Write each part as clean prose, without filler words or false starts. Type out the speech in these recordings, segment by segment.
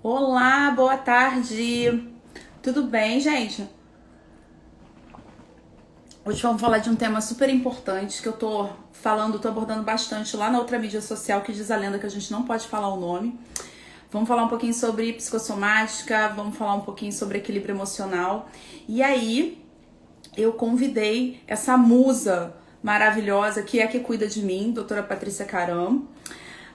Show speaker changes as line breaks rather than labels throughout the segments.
Olá, boa tarde. Tudo bem, gente? Hoje vamos falar de um tema super importante que eu tô abordando bastante lá na outra mídia social que diz a lenda que a gente não pode falar o nome. Vamos falar um pouquinho sobre psicossomática, vamos falar um pouquinho sobre equilíbrio emocional. E aí, eu convidei essa musa maravilhosa que é a que cuida de mim, doutora Patrícia Caram.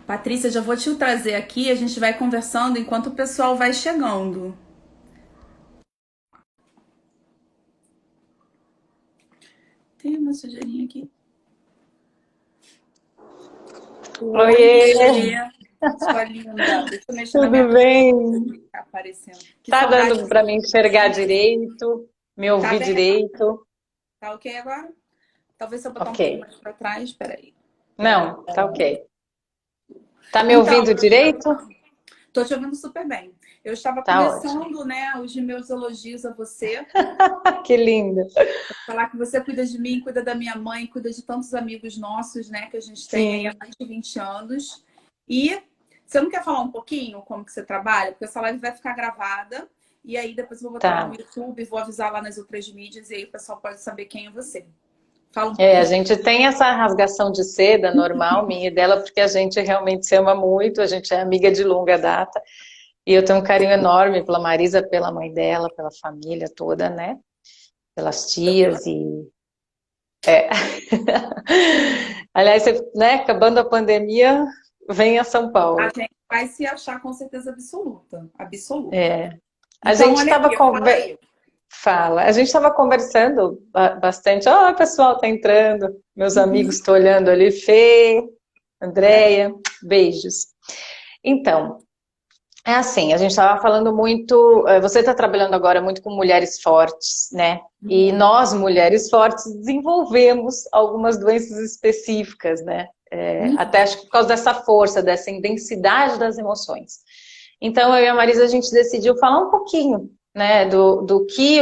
Patrícia, já vou te trazer aqui, a gente vai conversando enquanto o pessoal vai chegando. Tem uma sujeirinha aqui.
Oiê,
Oiê, sua linda. Deixa eu mexer na minha
tudo
câmera
bem?
que tá aparecendo. Que
Tá
saudade
dando para
de
me enxergar
você.
direito, me
Tá
ouvir
bem agora?
direito?
Tá ok agora? Talvez se eu botar um
Ok.
pouquinho mais pra trás. Peraí.
Não, tá ok. Tá me
Então,
ouvindo direito?
tô te ouvindo super bem. Eu estava
Tá ótimo.
começando, né, os meus elogios a você.
Que linda.
Falar que você cuida de mim, cuida da minha mãe, cuida de tantos amigos nossos, né, que a gente tem aí há
Sim.
mais de 20 anos. E você não quer falar um pouquinho como que você trabalha? Porque essa live vai ficar gravada. E aí depois eu vou botar lá no
Tá.
YouTube, vou avisar lá nas outras mídias e aí o pessoal pode saber quem é você. Fala um
É, a
pouquinho.
gente tem essa rasgação de seda normal, minha e dela, porque a gente realmente se ama muito, a gente é amiga de longa data. E eu tenho um carinho enorme pela Marisa, pela mãe dela, pela família toda, né? Pelas tias e é. Aliás, você, né, acabando a pandemia, vem a São
A
Paulo.
gente vai se achar com certeza absoluta. Absoluta.
É. A
Então,
gente
olha
estava
aqui, fala aí.
fala, a gente estava conversando bastante. Ó, o pessoal tá entrando, meus amigos estão olhando ali, Fê, Andréia, beijos. Então, é assim, a gente estava falando muito. Você está trabalhando agora muito com mulheres fortes, né? E
Muito.
nós, mulheres fortes, desenvolvemos algumas doenças específicas, né? Até acho que por causa dessa força, dessa intensidade das emoções. Então, eu e a Marisa, a gente decidiu falar um pouquinho, né, do que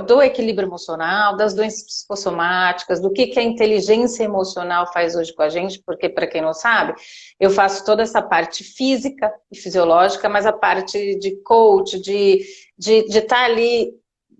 do equilíbrio emocional, das doenças psicossomáticas, do que a inteligência emocional faz hoje com a gente, porque, para quem não sabe, eu faço toda essa parte física e fisiológica, mas a parte de coach, de estar ali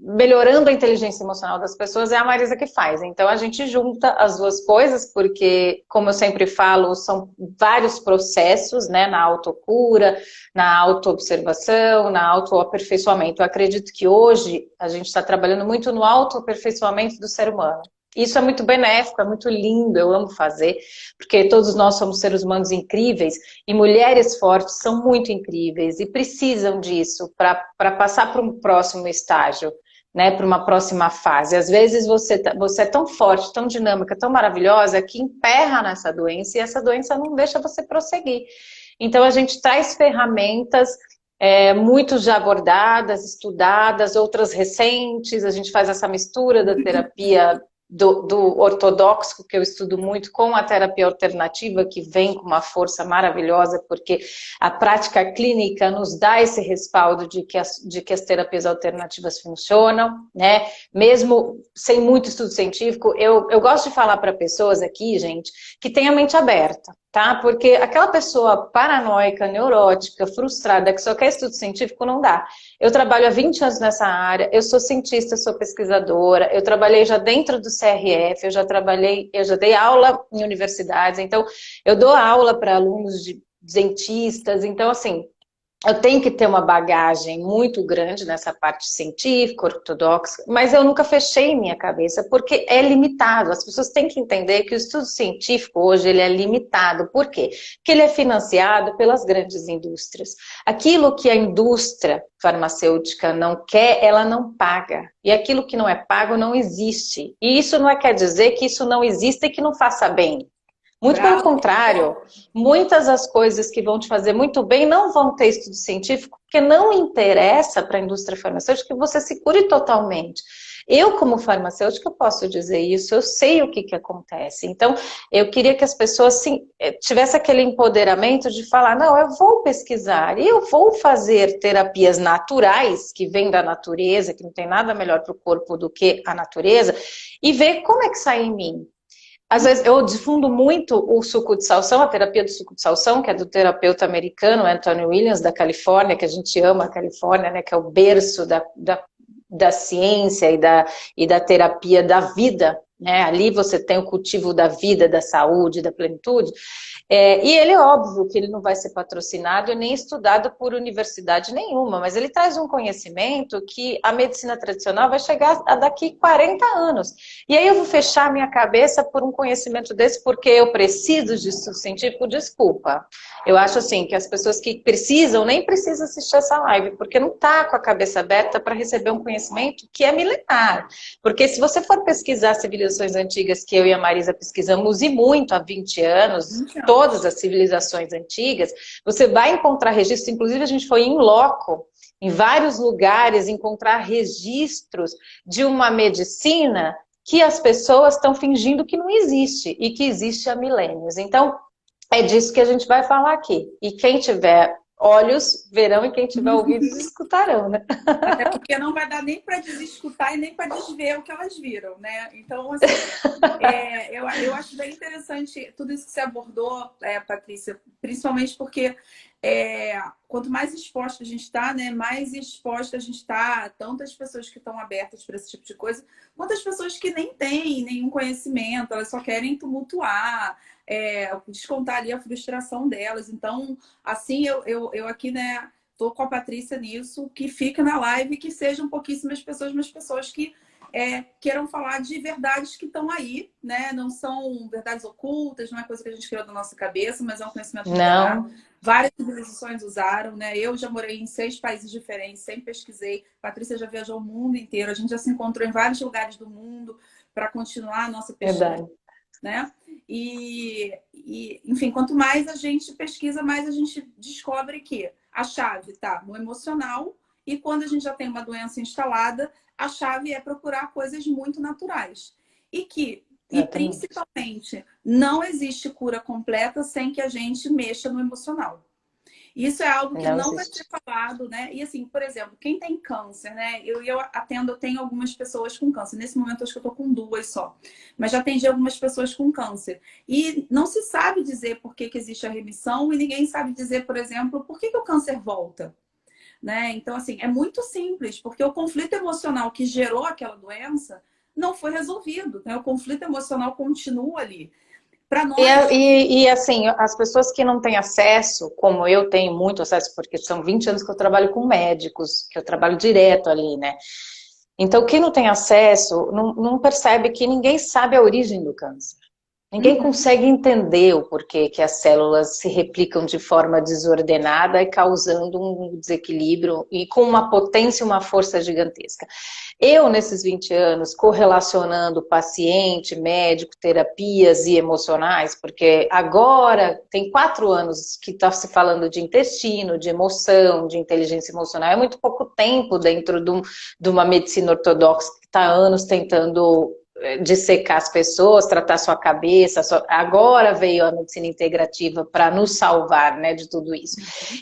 melhorando a inteligência emocional das pessoas é a Marisa que faz. Então a gente junta as duas coisas, porque, como eu sempre falo, são vários processos, né, na autocura, na autoobservação, na autoaperfeiçoamento. Eu acredito que hoje a gente está trabalhando muito no autoaperfeiçoamento do ser humano. Isso é muito benéfico, é muito lindo, eu amo fazer, porque todos nós somos seres humanos incríveis e mulheres fortes são muito incríveis e precisam disso para passar para um próximo estágio, né, para uma próxima fase. Às vezes você é tão forte, tão dinâmica, tão maravilhosa que emperra nessa doença e essa doença não deixa você prosseguir. Então, a gente traz ferramentas muito já abordadas, estudadas, outras recentes, a gente faz essa mistura da terapia do ortodoxo, que eu estudo muito, com a terapia alternativa, que vem com uma força maravilhosa, porque a prática clínica nos dá esse respaldo de que as terapias alternativas funcionam, né? Mesmo sem muito estudo científico, eu gosto de falar para pessoas aqui, gente, que tem a mente aberta, tá? Porque aquela pessoa paranoica, neurótica, frustrada, que só quer estudo científico, não dá. Eu trabalho há 20 anos nessa área, eu sou cientista, sou pesquisadora, eu trabalhei já dentro do CRF, eu já dei aula em universidades, então eu dou aula para alunos de dentistas, então assim, eu tenho que ter uma bagagem muito grande nessa parte científica, ortodoxa, mas eu nunca fechei minha cabeça, porque é limitado. As pessoas têm que entender que o estudo científico hoje ele é limitado. Por quê? Porque ele é financiado pelas grandes indústrias. Aquilo que a indústria farmacêutica não quer, ela não paga. E aquilo que não é pago não existe. E isso não quer dizer que isso não exista e que não faça bem. Muito pelo
Bravo.
contrário, muitas das coisas que vão te fazer muito bem não vão ter estudo científico, porque não interessa para a indústria farmacêutica que você se cure totalmente. Eu, como farmacêutica, posso dizer isso, eu sei o que acontece. Então, eu queria que as pessoas tivessem aquele empoderamento de falar, não, eu vou pesquisar, e eu vou fazer terapias naturais, que vêm da natureza, que não tem nada melhor para o corpo do que a natureza, e ver como é que sai em mim. Às vezes eu difundo muito o suco de salsão, a terapia do suco de salsão, que é do terapeuta americano Anthony Williams, da Califórnia, que a gente ama a Califórnia, né, que é o berço da ciência e da terapia da vida, né? Ali você tem o cultivo da vida, da saúde, da plenitude. E ele, óbvio, que ele não vai ser patrocinado e nem estudado por universidade nenhuma, mas ele traz um conhecimento que a medicina tradicional vai chegar a daqui 40 anos. E aí eu vou fechar minha cabeça por um conhecimento desse, porque eu preciso disso científico, desculpa. Eu acho assim, que as pessoas que precisam, nem precisam assistir essa live, porque não está com a cabeça aberta para receber um conhecimento que é milenar. Porque se você for pesquisar civilizações antigas, que eu e a Marisa pesquisamos, e muito há 20 anos, todas as civilizações antigas, você vai encontrar registros, inclusive a gente foi em loco, em vários lugares, encontrar registros de uma medicina que as pessoas estão fingindo que não existe, e que existe há milênios. Então, é disso que a gente vai falar aqui. E quem tiver olhos verão e quem tiver ouvidos escutarão, né?
Até porque não vai dar nem para desescutar e nem para desver o que elas viram, né? Então, assim, eu acho bem interessante tudo isso que você abordou, Patrícia, principalmente porque quanto mais exposta a gente está, né, mais exposta a gente está, tanto as pessoas que estão abertas para esse tipo de coisa, quanto as pessoas que nem têm nenhum conhecimento, elas só querem tumultuar, descontar ali a frustração delas. Então, assim, eu aqui, né, tô com a Patrícia nisso, que fica na live, que sejam pouquíssimas pessoas, mas pessoas que queiram falar de verdades que estão aí, né? Não são verdades ocultas, não é coisa que a gente criou da nossa cabeça, mas é um conhecimento milenar. Várias civilizações usaram, né? Eu já morei em 6 países diferentes, sempre pesquisei. Patrícia já viajou o mundo inteiro, a gente já se encontrou em vários lugares do mundo para continuar a nossa pesquisa.
Verdade.
Né? Enfim, quanto mais a gente pesquisa, mais a gente descobre que a chave está no emocional, e quando a gente já tem uma doença instalada, a chave é procurar coisas muito naturais. E principalmente, não existe cura completa sem que a gente mexa no emocional. Isso é algo que não vai ser falado, né? E assim, por exemplo, quem tem câncer, né? Eu tenho algumas pessoas com câncer. Nesse momento, acho que eu tô com 2 só. Mas já atendi algumas pessoas com câncer. E não se sabe dizer por que existe a remissão, e ninguém sabe dizer, por exemplo, por que o câncer volta. Né? Então, assim, é muito simples, porque o conflito emocional que gerou aquela doença não foi resolvido, né? O conflito emocional continua ali. Nós...
assim, as pessoas que não têm acesso, como eu tenho muito acesso, porque são 20 anos que eu trabalho com médicos, que eu trabalho direto ali, né? Então, quem não tem acesso, não percebe que ninguém sabe a origem do câncer. Ninguém consegue entender o porquê que as células se replicam de forma desordenada e causando um desequilíbrio e com uma potência e uma força gigantesca. Eu, nesses 20 anos, correlacionando paciente, médico, terapias e emocionais, porque agora tem 4 anos que está se falando de intestino, de emoção, de inteligência emocional. É muito pouco tempo dentro de uma medicina ortodoxa que está há anos tentando dissecar as pessoas, tratar sua cabeça. Agora veio a medicina integrativa para nos salvar, né, de tudo isso.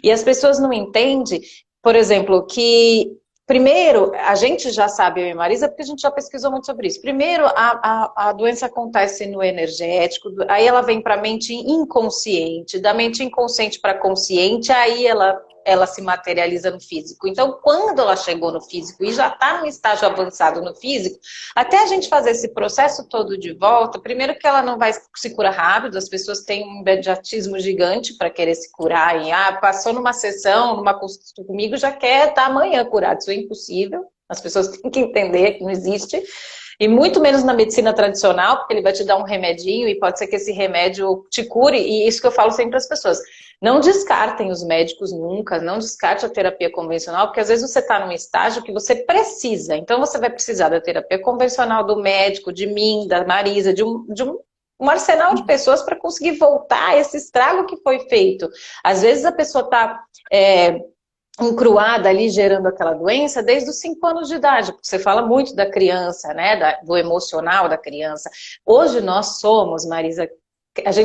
E as pessoas não entendem, por exemplo, que primeiro, a gente já sabe, eu e Marisa, porque a gente já pesquisou muito sobre isso. Primeiro, a doença acontece no energético, aí ela vem para a mente inconsciente, da mente inconsciente para consciente, aí ela se materializa no físico. Então, quando ela chegou no físico e já está no estágio avançado no físico, até a gente fazer esse processo todo de volta, primeiro que ela não vai se curar rápido, as pessoas têm um imediatismo gigante para querer se curar, e passou numa sessão, numa consulta comigo, já quer estar amanhã curado. Isso é impossível, as pessoas têm que entender que não existe. E muito menos na medicina tradicional, porque ele vai te dar um remedinho e pode ser que esse remédio te cure. E isso que eu falo sempre para as pessoas. Não descartem os médicos nunca, não descarte a terapia convencional, porque às vezes você está num estágio que você precisa. Então você vai precisar da terapia convencional, do médico, de mim, da Marisa, de um arsenal de pessoas para conseguir voltar a esse estrago que foi feito. Às vezes a pessoa está encruada ali, gerando aquela doença desde os 5 anos de idade, porque você fala muito da criança, né, do emocional da criança. Hoje nós somos, Marisa,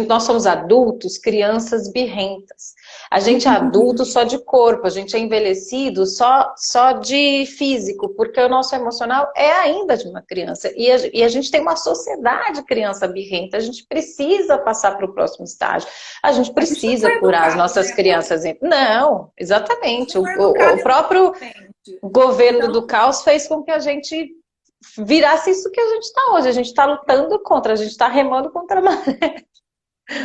nós somos adultos, crianças birrentas. A gente é adulto só de corpo, a gente é envelhecido só de físico, porque o nosso emocional é ainda de uma criança. E a gente tem uma sociedade criança birrenta, a gente precisa passar para o próximo estágio. A gente
A gente não
precisa
foi
curar as
educado,
nossas
né?
crianças. Não,
A gente
exatamente.
não foi educado
O próprio
emocionalmente.
governo
Então,
do caos fez com que a gente virasse isso que a gente está hoje. A gente está lutando contra, a gente está remando contra a maré.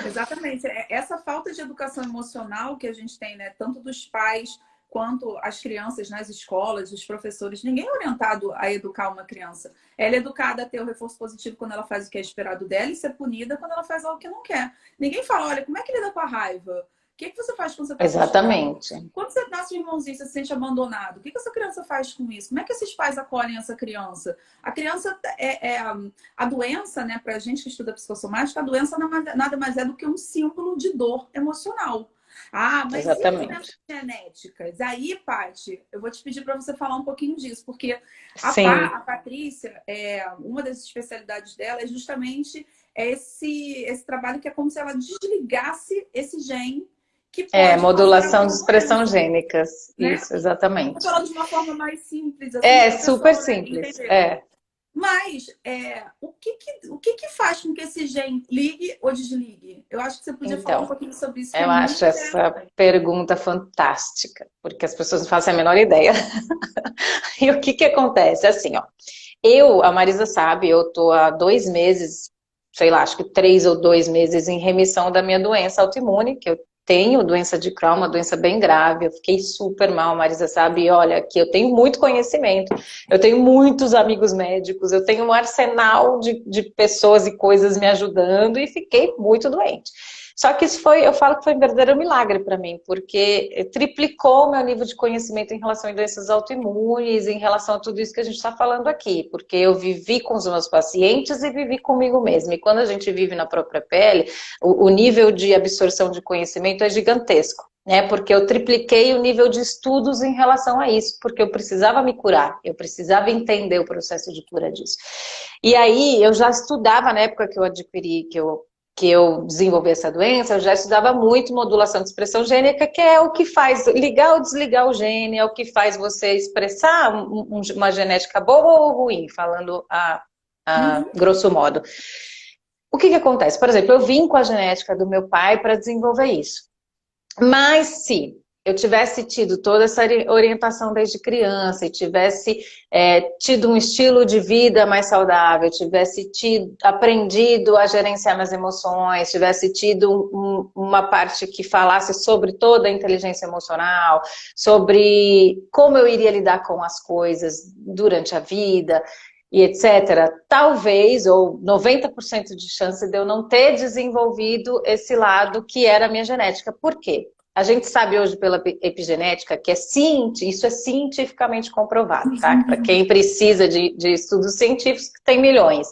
exatamente. Essa falta de educação emocional que a gente tem, né? Tanto dos pais quanto as crianças nas escolas, os professores, ninguém é orientado a educar uma criança. Ela é educada a ter o reforço positivo quando ela faz o que é esperado dela e ser punida quando ela faz algo que não quer. Ninguém fala, olha, como é que lida com a raiva? O que você faz quando você está frustrado?
Exatamente.
Quando você nasce um irmãozinho, você se sente abandonado. O que essa criança faz com isso? Como é que esses pais acolhem essa criança? A criança a doença, né, para a gente que estuda psicossomática, a doença nada mais é do que um símbolo de dor emocional. Ah, mas e as doenças
Exatamente.
genéticas? Aí, Paty, eu vou te pedir para você falar um pouquinho disso, porque
Sim.
a Patrícia, uma das especialidades dela é justamente esse trabalho que é como se ela desligasse esse gene que pode causar
Modulação de
alguma
expressão
doença,
gênicas.
né?
Isso,
Vou
exatamente.
falar de uma forma mais simples, assim,
É
para a
super
pessoa, né,
simples.
entender.
É.
Mas o que faz com que esse gene ligue ou desligue? Eu acho que você podia falar um
Então,
pouquinho sobre isso, que é
eu
muito
acho essa
interessante.
pergunta fantástica, porque as pessoas não fazem a menor ideia. E o que que acontece? Assim, ó, a Marisa sabe, eu tô há 2 meses, sei lá, acho que 3 ou 2 meses em remissão da minha doença autoimune, que eu tenho doença de Crohn, uma doença bem grave, eu fiquei super mal, Marisa sabe, e olha, que eu tenho muito conhecimento, eu tenho muitos amigos médicos, eu tenho um arsenal de pessoas e coisas me ajudando e fiquei muito doente. Só que isso foi, eu falo que foi um verdadeiro milagre para mim, porque triplicou o meu nível de conhecimento em relação a doenças autoimunes, em relação a tudo isso que a gente está falando aqui, porque eu vivi com os meus pacientes e vivi comigo mesma. E quando a gente vive na própria pele, o nível de absorção de conhecimento é gigantesco. Né, porque eu tripliquei o nível de estudos em relação a isso, porque eu precisava me curar, eu precisava entender o processo de cura disso. E aí eu já estudava na época que eu adquiri, que eu desenvolvi essa doença, eu já estudava muito modulação de expressão gênica, que é o que faz ligar ou desligar o gene, é o que faz você expressar uma genética boa ou ruim, falando a
Uhum.
grosso modo. O que que acontece? Por exemplo, eu vim com a genética do meu pai para desenvolver isso. Mas se eu tivesse tido toda essa orientação desde criança e tivesse tido um estilo de vida mais saudável, tivesse aprendido a gerenciar minhas emoções, tivesse tido uma parte que falasse sobre toda a inteligência emocional, sobre como eu iria lidar com as coisas durante a vida, e etc., talvez, ou 90% de chance de eu não ter desenvolvido esse lado que era a minha genética. Por quê? A gente sabe hoje pela epigenética que isso é cientificamente comprovado, tá? Para quem precisa de estudos científicos, que tem milhões.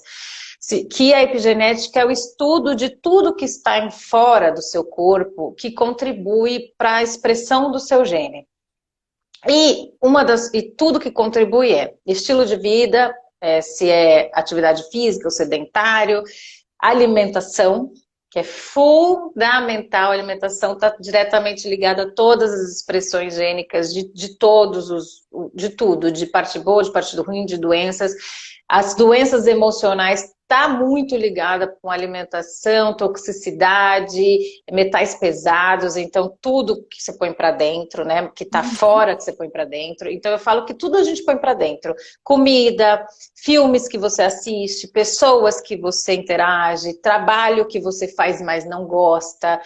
Que a epigenética é o estudo de tudo que está fora do seu corpo que contribui para a expressão do seu gene. E tudo que contribui é estilo de vida, se é atividade física ou sedentário, alimentação, que é fundamental, a alimentação está diretamente ligada a todas as expressões gênicas de tudo, de parte boa, de parte ruim, de doenças. As doenças emocionais está muito ligada com alimentação, toxicidade, metais pesados, então tudo que você põe para dentro, né, que está fora que você põe para dentro. Então eu falo que tudo a gente põe para dentro. Comida, filmes que você assiste, pessoas que você interage, trabalho que você faz mas não gosta,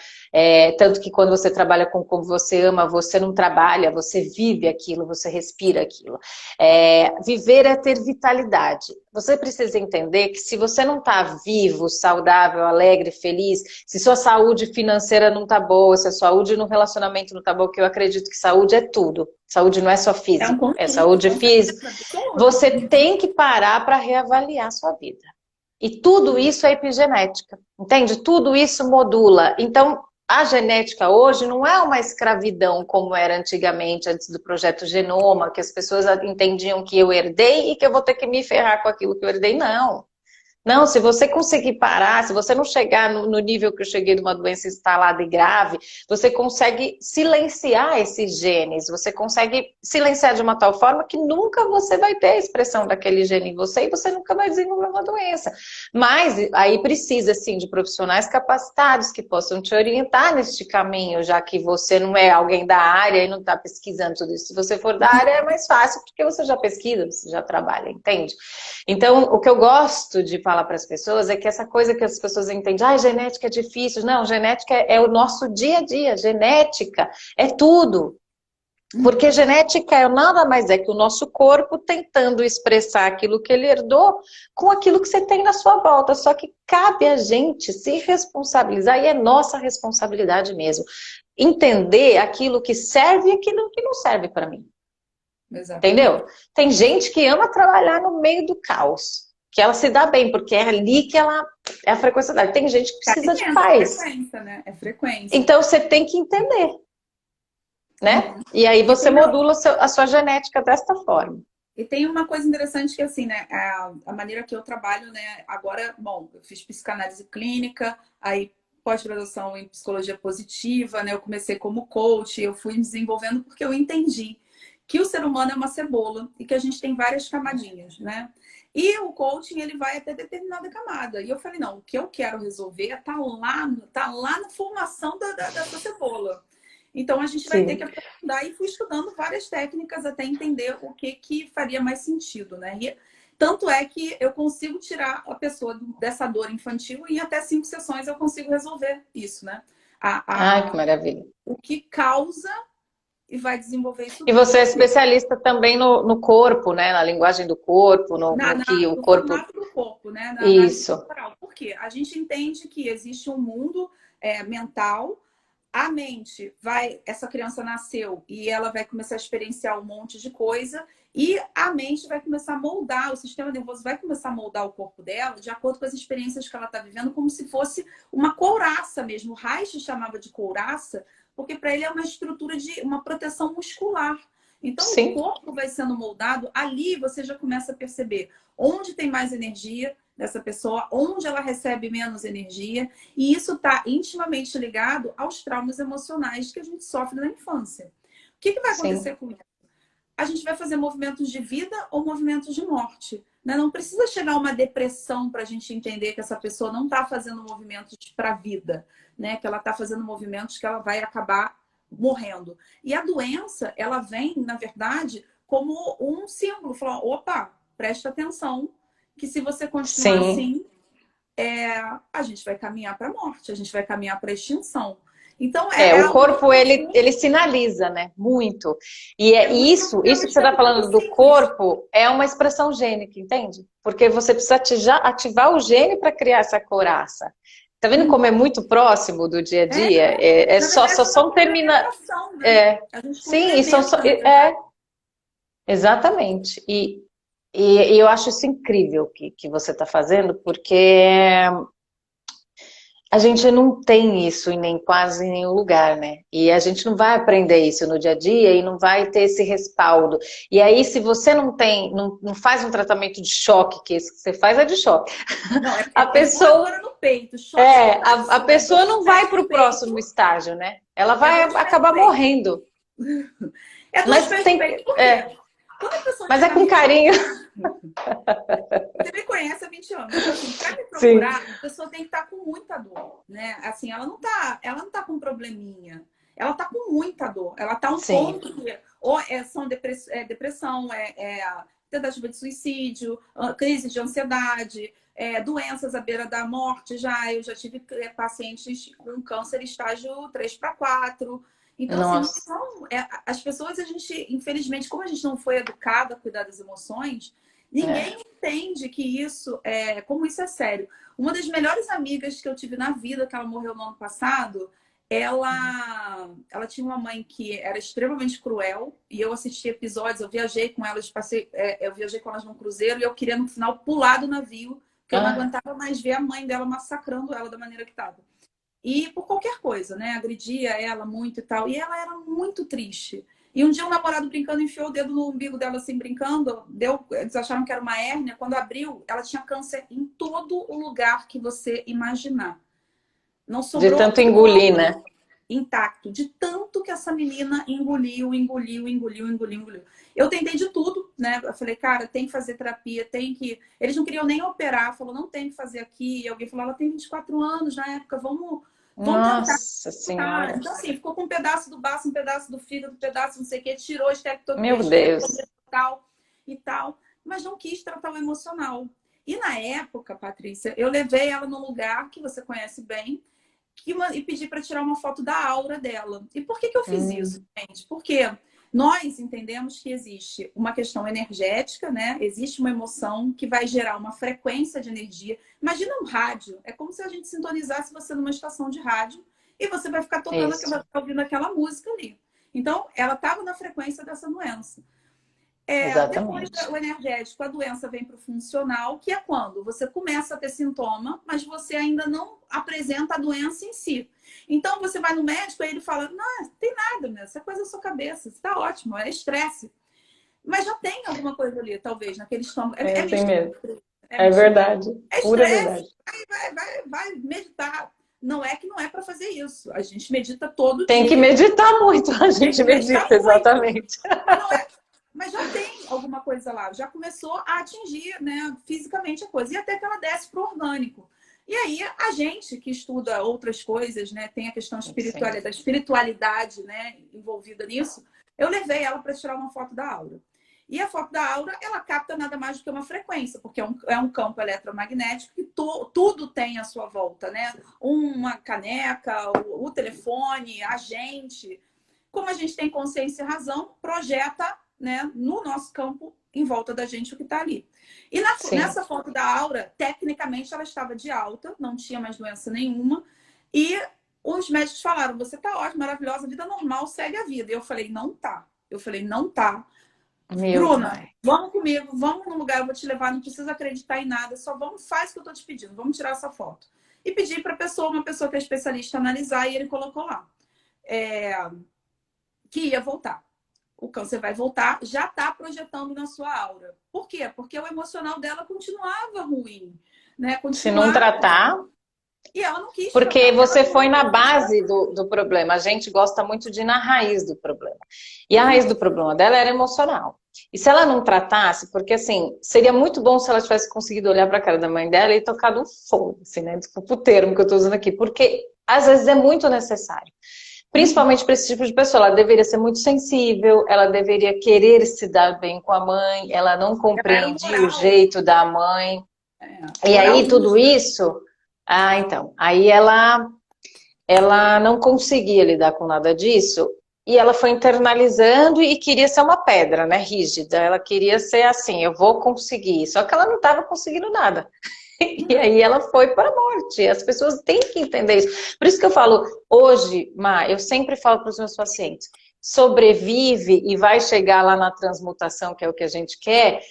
tanto que quando você trabalha com como você ama, você não trabalha, você vive aquilo, você respira aquilo. Viver é ter vitalidade. Você precisa entender que se você não está vivo, saudável, alegre, feliz, se sua saúde financeira não está boa, se a saúde no relacionamento não está boa, que eu acredito que saúde é tudo. Saúde não é só
É um
físico, é
conjunto,
saúde
com
física.
certeza, absoluta.
Você tem que parar para reavaliar a sua vida. E tudo isso é epigenética, entende? Tudo isso modula. Então, a genética hoje não é uma escravidão como era antigamente, antes do projeto Genoma, que as pessoas entendiam que eu herdei e que eu vou ter que me ferrar com aquilo que eu herdei. Não. Não, se você conseguir parar, se você não chegar no nível que eu cheguei de uma doença instalada e grave, você consegue silenciar esses genes, você consegue silenciar de uma tal forma que nunca você vai ter a expressão daquele gene em você e você nunca vai desenvolver uma doença. Mas aí precisa, sim, de profissionais capacitados que possam te orientar neste caminho, já que você não é alguém da área e não está pesquisando tudo isso. Se você for da área, é mais fácil, porque você já pesquisa, você já trabalha, entende? Então, o que eu gosto de falar para as pessoas é que essa coisa que as pessoas entendem, genética é difícil. Não, genética é o nosso dia a dia, genética é tudo. Porque genética nada mais é que o nosso corpo tentando expressar aquilo que ele herdou com aquilo que você tem na sua volta. Só que cabe a gente se responsabilizar, e é nossa responsabilidade mesmo, entender aquilo que serve e aquilo que não serve para mim.
Exatamente.
Entendeu? Tem gente que ama trabalhar no meio do caos, que ela se dá bem, porque é ali que ela é a frequência dela. Tem gente que precisa de
É
paz.
frequência, né? É frequência.
Então você tem que entender, né?
Uhum.
E aí
E
você
tem,
modula a sua genética desta forma.
e tem uma coisa interessante que, assim, né? A maneira que eu trabalho, né? Agora, bom, eu fiz psicanálise clínica, aí pós-graduação em psicologia positiva, né? Eu comecei como coach, eu fui me desenvolvendo porque eu entendi que o ser humano é uma cebola e que a gente tem várias camadinhas, né? E o coaching, ele vai até determinada camada. E eu falei, não, o que eu quero resolver é tá lá na formação dessa cebola. Então, a gente vai ter que
Sim,
aprofundar e fui estudando várias técnicas até entender o que, que faria mais sentido, né? E, tanto é que eu consigo tirar a pessoa dessa dor infantil e em até 5 sessões eu consigo resolver isso, né?
ai, que maravilha.
O que causa e vai desenvolver isso
E
tudo.
você é especialista também no corpo, né? Na linguagem do corpo, no que o
No
corpo.
formato do corpo, né? Na análise
Isso.
corporal. Por quê? A gente entende que existe um mundo mental. A mente vai, essa criança nasceu e ela vai começar a experienciar um monte de coisa e a mente vai começar a moldar, o sistema nervoso vai começar a moldar o corpo dela de acordo com as experiências que ela está vivendo, como se fosse uma couraça mesmo. O Reich chamava de couraça, porque para ele é uma estrutura de uma proteção muscular. Então, o
Sim,
corpo vai sendo moldado, ali você já começa a perceber onde tem mais energia dessa pessoa, onde ela recebe menos energia, e isso está intimamente ligado aos traumas emocionais que a gente sofre na infância. O que vai
sim.
acontecer com isso? A gente vai fazer movimentos de vida ou movimentos de morte. Né? Não precisa chegar a uma depressão para a gente entender que essa pessoa não está fazendo movimentos para a vida, né? Que ela está fazendo movimentos que ela vai acabar morrendo. E a doença, ela vem, na verdade, como um símbolo. Falar, opa, presta atenção, que se você continuar
Sim.
assim, a gente vai caminhar para a morte, a gente vai caminhar para a extinção. Então,
O
algo
corpo ele sinaliza, né? Muito. E é
muito
isso que você está falando do
simples.
corpo é uma expressão gênica, entende? Porque você precisa ativar o gene para criar essa couraça. Tá vendo como é muito próximo do dia a dia? É
Na
só
verdade, é uma
são termina.
complementação, né?
É,
A gente
sim, e são só,
complementa, na verdade.
exatamente. E eu acho isso incrível que você está fazendo, porque a gente não tem isso em nem quase nenhum lugar, né? E a gente não vai aprender isso no dia a dia e não vai ter esse respaldo. E aí, se você não tem, não faz um tratamento de choque, que esse que você faz é de choque.
Não,
A
é
pessoa
voadora no peito. Choque é
a
fácil, é
pessoa
dois
não vai
pés
para
no
o próximo
peito.
estágio, né? Ela
É
vai
dois pés no
acabar
peito.
morrendo.
É dois
Mas
pés no
tem,
peito, por quê? Quando a pessoa
mas é
chega a
com
me
carinho.
Você me conhece há 20 anos. Então, assim, para me
Sim,
procurar, a pessoa tem que estar com muita dor, né? Assim, ela não tá com um probleminha. Ela tá com muita dor. Ela tá um
sim.
ponto que ou são depressão, tentativa de suicídio, crise de ansiedade, doenças à beira da morte já. Eu já tive pacientes com câncer estágio 3 para 4. Então, assim, não
Nossa,
são. As pessoas, a gente, infelizmente, como a gente não foi educada a cuidar das emoções, ninguém
é.
entende que como isso é sério. Uma das melhores amigas que eu tive na vida, que ela morreu no ano passado, ela tinha uma mãe que era extremamente cruel e eu assisti episódios, eu viajei com elas, eu viajei com elas num cruzeiro e eu queria no final pular do navio, porque eu não
Ah,
aguentava mais ver a mãe dela massacrando ela da maneira que estava. E por qualquer coisa, né? Agredia ela muito e tal. E ela era muito triste. E um dia um namorado brincando enfiou o dedo no umbigo dela assim, brincando, eles acharam que era uma hérnia. Quando abriu, ela tinha câncer em todo o lugar que você imaginar. Não
De
sobrou
tanto engolir, né?
intacto, de tanto que essa menina engoliu, engoliu, engoliu, engoliu, engoliu. Eu tentei de tudo, né? Eu falei, cara, tem que fazer terapia, tem que... Eles não queriam nem operar, falou, não tem que fazer aqui. E alguém falou, ela tem 24 anos na época, vamos tentar.
Nossa
Tá.
Senhora.
Então, assim, ficou com um pedaço do baço, um pedaço do fígado, um pedaço não sei o quê, tirou a
Meu
esterectomia
Deus.
tal e tal, mas não quis tratar o emocional. E na época, Patrícia, eu levei ela num lugar que você conhece bem, e pedi para tirar uma foto da aura dela. E por que eu fiz isso, gente? Porque nós entendemos que existe uma questão energética, né? Existe uma emoção que vai gerar uma frequência de energia. Imagina um rádio. É como se a gente sintonizasse você numa estação de rádio e você vai ficar tocando,
Isso,
ouvindo aquela música ali. Então, ela estava na frequência dessa doença. Depois
exatamente.
o energético, a doença vem para o funcional, que é quando você começa a ter sintoma, mas você ainda não apresenta a doença em si. Então você vai no médico e ele fala: não, tem nada, né? Isso é coisa da sua cabeça, está ótimo, é estresse. Mas já tem alguma coisa ali, talvez, naquele estômago. É
Tem
mentira.
mesmo.
É
É
mentira.
verdade.
É
Pura
estresse.
verdade.
Vai meditar. Não é que não é para fazer isso. A gente medita todo
Tem que
dia.
meditar muito, a
Tem
gente
que meditar
medita,
muito.
exatamente.
Mas não é. Mas já tem alguma coisa lá, já começou a atingir, né, fisicamente a coisa. E até que ela desce para o orgânico. E aí, a gente que estuda outras coisas, né, tem a questão
Sim.
da espiritualidade, né, envolvida nisso, eu levei ela para tirar uma foto da aura. E a foto da aura, ela capta nada mais do que uma frequência, porque é um campo eletromagnético que tudo tem à sua volta, né? Uma caneca, o telefone, a gente. Como a gente tem consciência e razão, projeta, né, no nosso campo, em volta da gente, o que está ali. E
Sim.
nessa foto da aura, tecnicamente, ela estava de alta, não tinha mais doença nenhuma. E os médicos falaram: você está ótima, maravilhosa, vida normal, segue a vida. E eu falei: não tá. Eu falei: não tá.
Meu
Bruna,
pai.
vamos comigo, vamos num lugar, eu vou te levar, não precisa acreditar em nada, só vamos, faz o que eu tô te pedindo, vamos tirar essa foto. E pedi para uma pessoa que é especialista, analisar, e ele colocou lá que ia voltar. O câncer vai voltar, já está projetando na sua aura. Por quê? Porque o emocional dela continuava ruim, né?
Se não
Continuava.
tratar,
E ela não quis
porque
tratar.
você foi na base do problema. A gente gosta muito de ir na raiz do problema. E a raiz do problema dela era emocional. E se ela não tratasse, porque assim, seria muito bom se ela tivesse conseguido olhar para a cara da mãe dela e tocado um fogo, assim, né? Desculpa o termo que eu estou usando aqui, porque às vezes é muito necessário. Principalmente para esse tipo de pessoa, ela deveria ser muito sensível, ela deveria querer se dar bem com a mãe, ela não
Ela era
compreendia o
moral.
jeito da mãe. E
Moral
aí tudo
justa.
isso, então, aí ela não conseguia lidar com nada disso e ela foi internalizando e queria ser uma pedra, né, rígida. Ela queria ser assim, eu vou conseguir. Só que ela não estava conseguindo nada. E aí ela foi para a morte. As pessoas têm que entender isso. Por isso que eu falo, hoje, Má, eu sempre falo para os meus pacientes, sobrevive e vai chegar lá na transmutação, que é o que a gente quer,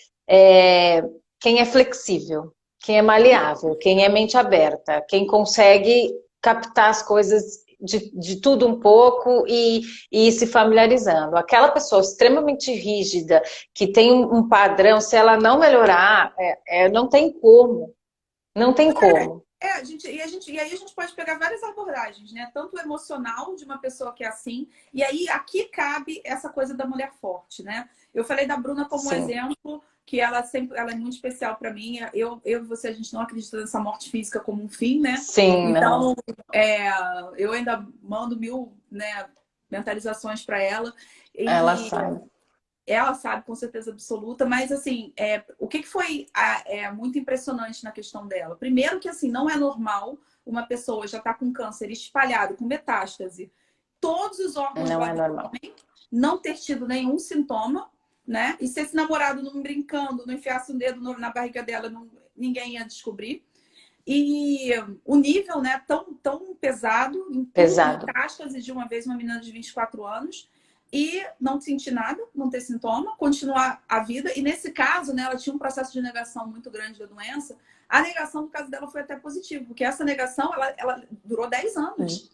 quem é flexível, quem é maleável, quem é mente aberta, quem consegue captar as coisas de tudo um pouco e ir se familiarizando. Aquela pessoa extremamente rígida, que tem um padrão, se ela não melhorar, não tem como. Não tem como.
E aí a gente pode pegar várias abordagens, né? Tanto o emocional de uma pessoa que é assim, e aí aqui cabe essa coisa da mulher forte, né? Eu falei da Bruna como
Sim.
exemplo, que ela é muito especial para mim. Eu e você, a gente não acredita nessa morte física como um fim, né?
Sim, não.
Então, eu ainda mando mil, né, mentalizações para ela.
Ela
E
sabe.
ela sabe com certeza absoluta, mas assim, o que foi muito impressionante na questão dela? Primeiro que assim, não é normal uma pessoa já estar com câncer espalhado, com metástase, todos os órgãos do
Não é normal.
abdômen, não ter tido nenhum sintoma, né? E se esse namorado não brincando, não enfiasse um dedo na barriga dela, ninguém ia descobrir. E o nível, né, tão pesado, em tudo,
Pesado.
metástase de uma vez, uma menina de 24 anos, e não sentir nada, não ter sintoma, continuar a vida. E nesse caso, né, ela tinha um processo de negação muito grande da doença. A negação, no caso dela, foi até positivo, porque essa negação, ela durou 10 anos.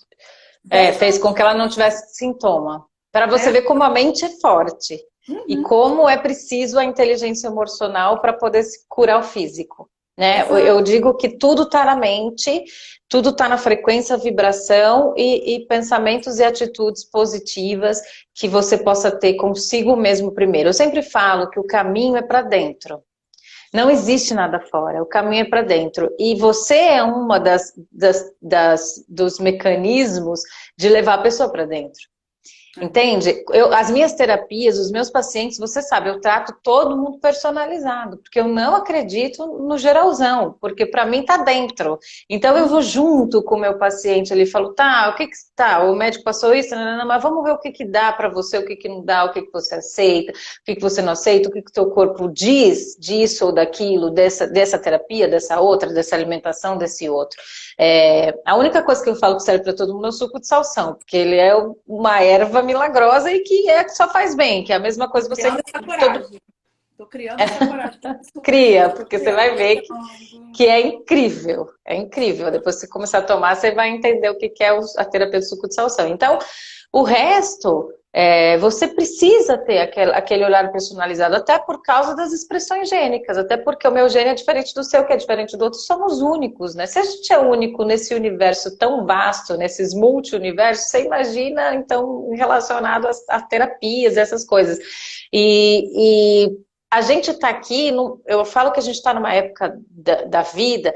10
Fez com
anos.
que ela não tivesse sintoma. Para você
né?
ver como a mente é forte e
Uhum,
como é preciso a inteligência emocional para poder se curar o físico, né? Eu
exato.
digo que tudo está na mente, tudo está na frequência, vibração e pensamentos e atitudes positivas que você possa ter consigo mesmo primeiro. Eu sempre falo que o caminho é para dentro. Não existe nada fora, o caminho é para dentro. E você é uma dos mecanismos de levar a pessoa para dentro.
É.
Entende? As minhas terapias, os meus pacientes, você sabe, eu trato todo mundo personalizado, porque eu não acredito no geralzão, porque para mim tá dentro. Então eu vou
Uhum.
junto com o meu paciente, ele falo, tá, o que que tá? O médico passou isso, não, mas vamos ver o que que dá para você, o que que não dá, o que que você aceita, o que que você não aceita, o que que o teu corpo diz disso ou daquilo, dessa terapia, dessa outra, dessa alimentação, desse outro. A única coisa que eu falo que serve para todo mundo é o suco de salsão, porque ele é uma erva milagrosa e que só faz bem, que é a mesma
Tô
coisa
criando
você
essa
todo
coragem. Tô criando essa coragem. Suco de
cria,
salsa, tô
porque você
criando,
vai
tô
ver
criando.
que é incrível, é incrível. Depois que você começar a tomar, você vai entender o que é a terapia do suco de salsão. Então, o resto, você precisa ter aquele olhar personalizado, até por causa das expressões gênicas, até porque o meu gene é diferente do seu, que é diferente do outro, somos únicos, né? Se a gente é único nesse universo tão vasto, nesses multi-universos, você imagina, então, relacionado às terapias, essas coisas. E a gente está aqui, eu falo que a gente está numa época da vida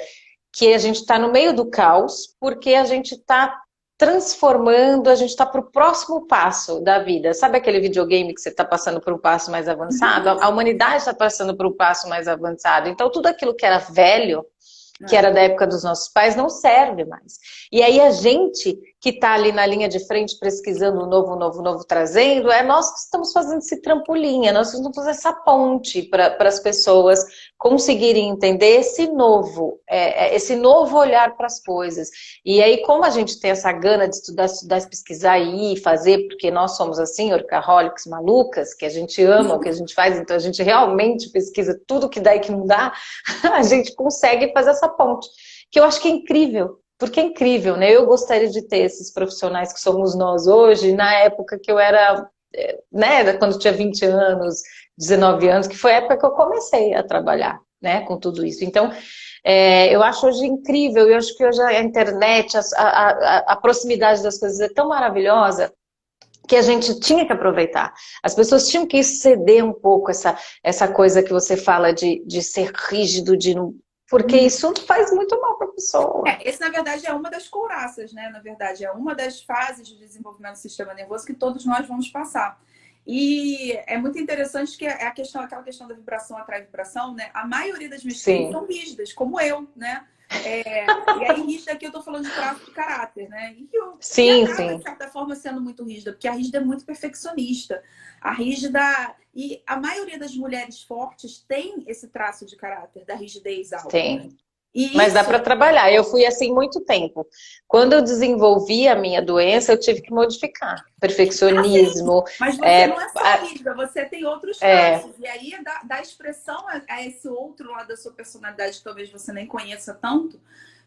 que a gente está no meio do caos, porque a gente está transformando, a gente está para o próximo passo da vida. Sabe aquele videogame que você está passando por um passo mais avançado? A humanidade está passando por um passo mais avançado. Então, tudo aquilo que era velho, que
É.
era da época dos nossos pais, não serve mais. E aí a gente que está ali na linha de frente pesquisando o novo, novo, novo, trazendo, é nós que estamos fazendo esse trampolim, nós que estamos fazendo essa ponte para as pessoas conseguirem entender esse novo olhar para as coisas. E aí, como a gente tem essa gana de estudar, estudar, pesquisar e ir fazer, porque nós somos assim, workaholics malucas, que a gente ama o que a gente faz, então a gente realmente pesquisa tudo que dá e que não dá, a gente consegue fazer essa ponte, que eu acho que é incrível, porque é incrível, né? Eu gostaria de ter esses profissionais que somos nós hoje, na época que eu era, né, quando eu tinha 20 anos, 19 anos, que foi a época que eu comecei a trabalhar, né, com tudo isso. Então, eu acho hoje incrível, eu acho que hoje a internet, a proximidade das coisas é tão maravilhosa, que a gente tinha que aproveitar. As pessoas tinham que exceder um pouco essa coisa que você fala de ser rígido, de não... Porque
Uhum.
isso faz muito mal para a pessoa.
Esse, na verdade, é uma das couraças, né? Na verdade, é uma das fases de desenvolvimento do sistema nervoso que todos nós vamos passar. E é muito interessante que é aquela questão da vibração atrai vibração, né? A maioria das minhas clientes
Sim,
são rígidas, como eu, né? E aí, rígida aqui eu tô falando de traço de caráter, né? Que
sim,
acaba, de
sim.
certa forma, sendo muito rígida, porque a rígida é muito perfeccionista. A rígida. E a maioria das mulheres fortes tem esse traço de caráter, da rigidez alta.
Tem.
E
Mas dá
isso
para trabalhar. Eu fui assim muito tempo. Quando eu desenvolvi a minha doença, eu tive que modificar.
assim,
Perfeccionismo,
mas você não
é,
é só rígida, você tem outros
é,
traços. E aí dá expressão a esse outro lado da sua personalidade que talvez você nem conheça tanto.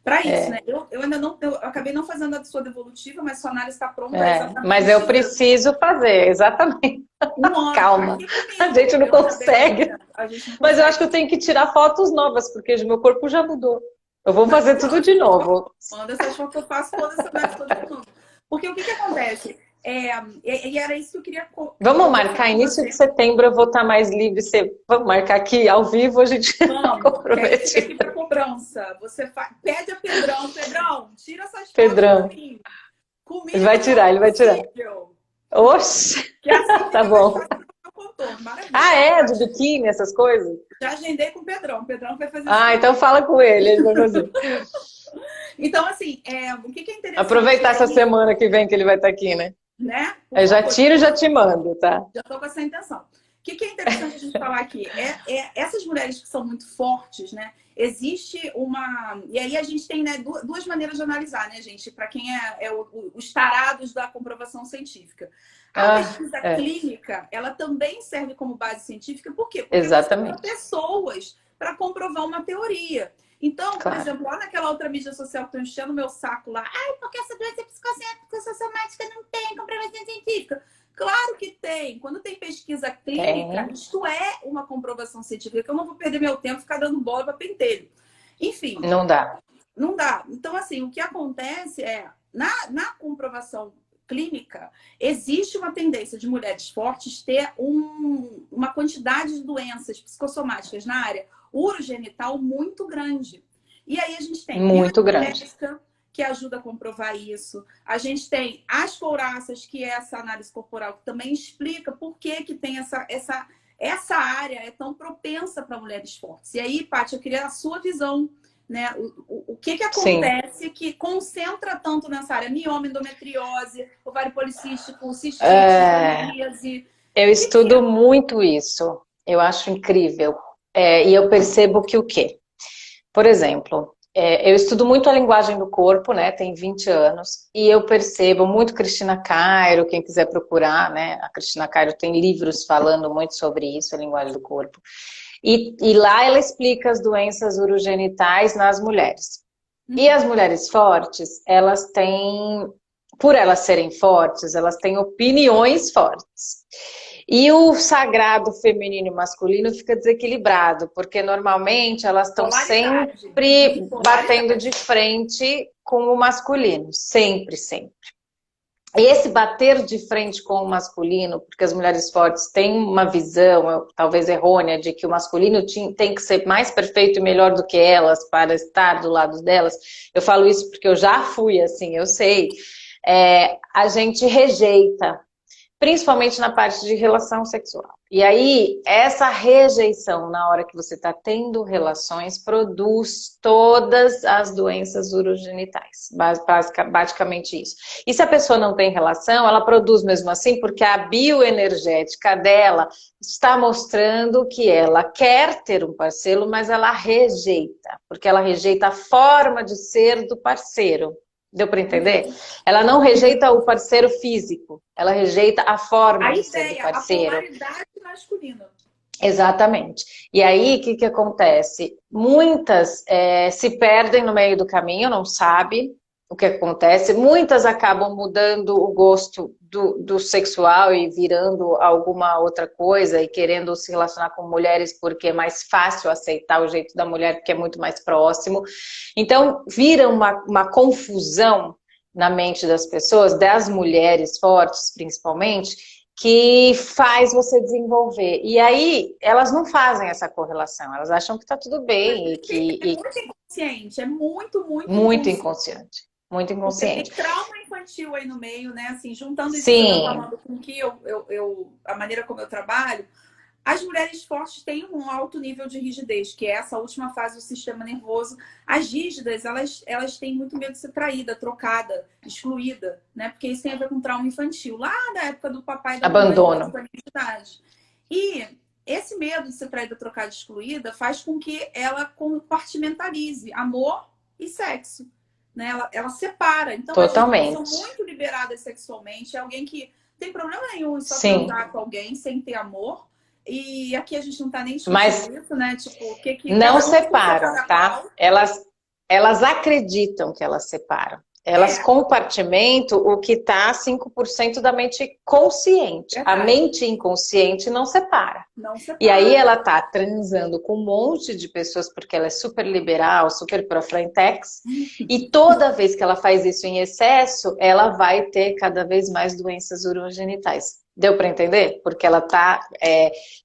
Para isso, né? Eu ainda não, eu acabei não fazendo a sua devolutiva, mas sua análise está pronta
mas eu
exatamente
preciso fazer, exatamente.
um ano. Tá
Calma,
aqui
a
comigo.
gente não
Eu acabei não
consegue.
fazendo. A gente não
Mas eu acho que
consegue.
eu tenho que tirar fotos novas, porque o meu corpo já mudou. Eu vou fazer tudo de novo.
Manda essas fotos que eu faço toda essa análise toda de novo. Porque o que acontece? E era isso que eu queria
Vamos
conversar
marcar
com
início de
você.
setembro, eu vou estar mais livre. Vamos marcar aqui ao vivo, a gente
Vamos, que aí fica aqui
compromete.
para cobrança. Você pede a Pedrão, Pedrão, tira essas fotos para
Pedrão,
mim.
ele
Comigo
vai
não é
tirar, ele vai tirar.
possível.
Oxe,
Que assim
tá
fica mais
bom.
fácil para o meu contorno.
Ah,
Maravilha.
é? De biquíni, essas coisas?
Já agendei com o Pedrão. O Pedrão vai fazer isso
Ah,
comigo.
então fala com ele vai fazer.
Então, assim, o que é interessante
Aproveitar essa
aí,
semana que vem que ele vai estar aqui, né?
né? Por
Eu já
favor,
tiro e já te mando, tá?
já estou com essa intenção. O que é interessante a gente falar aqui? Essas mulheres que são muito fortes, né? Existe uma. E aí a gente tem, né, duas maneiras de analisar, né, gente? Para quem os tarados da comprovação científica. A
Ah,
pesquisa clínica, ela também serve como base científica, por quê? Porque você usa
exatamente.
pessoas para comprovar uma teoria. Então, por
Claro.
exemplo, lá naquela outra mídia social que estão enchendo meu saco lá, ai, porque essa doença psicossomática não tem comprovação científica. Claro que tem. Quando tem pesquisa clínica,
Tem.
isto é uma comprovação científica, que eu não vou perder meu tempo ficar dando bola para pentelho. Enfim,
Não dá.
não dá. Então, assim, o que acontece é, na comprovação clínica, existe uma tendência de mulheres fortes ter uma quantidade de doenças psicossomáticas na área urogenital muito grande. E aí a gente tem
Muito grande.
bioenergética, que ajuda a comprovar isso. A gente tem as couraças, que é essa análise corporal, que também explica por que tem essa área é tão propensa para mulheres fortes. E aí, Paty, eu queria a sua visão, né? O que
Sim.
acontece que concentra tanto nessa área? Mioma, endometriose, ovário policístico, cistite,
É,
candidíase.
eu
O que
estudo
é?
muito isso. Eu acho incrível. E eu percebo que o quê? Por exemplo, eu estudo muito a linguagem do corpo, né? Tem 20 anos, e eu percebo muito Cristina Cairo, quem quiser procurar, né? A Cristina Cairo tem livros falando muito sobre isso, a linguagem do corpo. E lá ela explica as doenças urogenitais nas mulheres. E as mulheres fortes, elas têm, por elas serem fortes, elas têm opiniões fortes. E o sagrado feminino e masculino fica desequilibrado, porque normalmente elas estão
Polaridade.
sempre batendo de
Bipolaridade.
frente com o masculino, sempre, sempre. E esse bater de frente com o masculino, porque as mulheres fortes têm uma visão, talvez errônea, de que o masculino tem que ser mais perfeito e melhor do que elas para estar do lado delas. Eu falo isso porque eu já fui assim, eu sei. A gente rejeita, principalmente na parte de relação sexual. E aí, essa rejeição na hora que você está tendo relações produz todas as doenças urogenitais. Basicamente isso. E se a pessoa não tem relação, ela produz mesmo assim, porque a bioenergética dela está mostrando que ela quer ter um parceiro, mas ela rejeita, porque ela rejeita a forma de ser do parceiro. Deu para entender? Ela não rejeita o parceiro físico, ela rejeita a forma
A
de ser do
ideia, a
parceiro.
polaridade masculina.
Exatamente. E aí, o que acontece? Muitas se perdem no meio do caminho, não sabe o que acontece. Muitas acabam mudando o gosto do sexual e virando alguma outra coisa e querendo se relacionar com mulheres porque é mais fácil aceitar o jeito da mulher, porque é muito mais próximo. Então, vira uma confusão na mente das pessoas, das mulheres fortes principalmente, que faz você desenvolver. E aí, elas não fazem essa correlação, elas acham que tá tudo bem
É muito inconsciente, é muito, muito
muito
inconsciente.
inconsciente, muito
Porque tem
inconsciente.
trauma infantil aí no meio, né? Assim, juntando isso que você está
Sim,
falando com que a maneira como eu trabalho, as mulheres fortes têm um alto nível de rigidez, que é essa última fase do sistema nervoso. As rígidas, elas têm muito medo de ser traída, trocada, excluída, né? Porque isso tem a ver com trauma infantil, lá da época do papai e da mamãe, da
abandono,
disponibilidade. E esse medo de ser traída, trocada, excluída faz com que ela compartimentalize amor e sexo. Né? Ela separa. Então, as meninas são
totalmente.
muito liberadas sexualmente. É alguém que tem problema nenhum em só
Sim,
transar com alguém sem ter amor. E aqui a gente não tá nem
mas
discutindo isso, né? Tipo, o que que
não
cada um com seu
separam, tá?
carnaval.
Elas acreditam que elas separam. Elas
É,
compartimentam o que está 5% da mente consciente. A
verdade.
mente inconsciente não separa.
Não
E aí
separa.
ela tá transando com um monte de pessoas porque ela é super liberal, super pro frentex, e toda vez que ela faz isso em excesso, ela vai ter cada vez mais doenças urogenitais. Deu para entender? Porque ela tá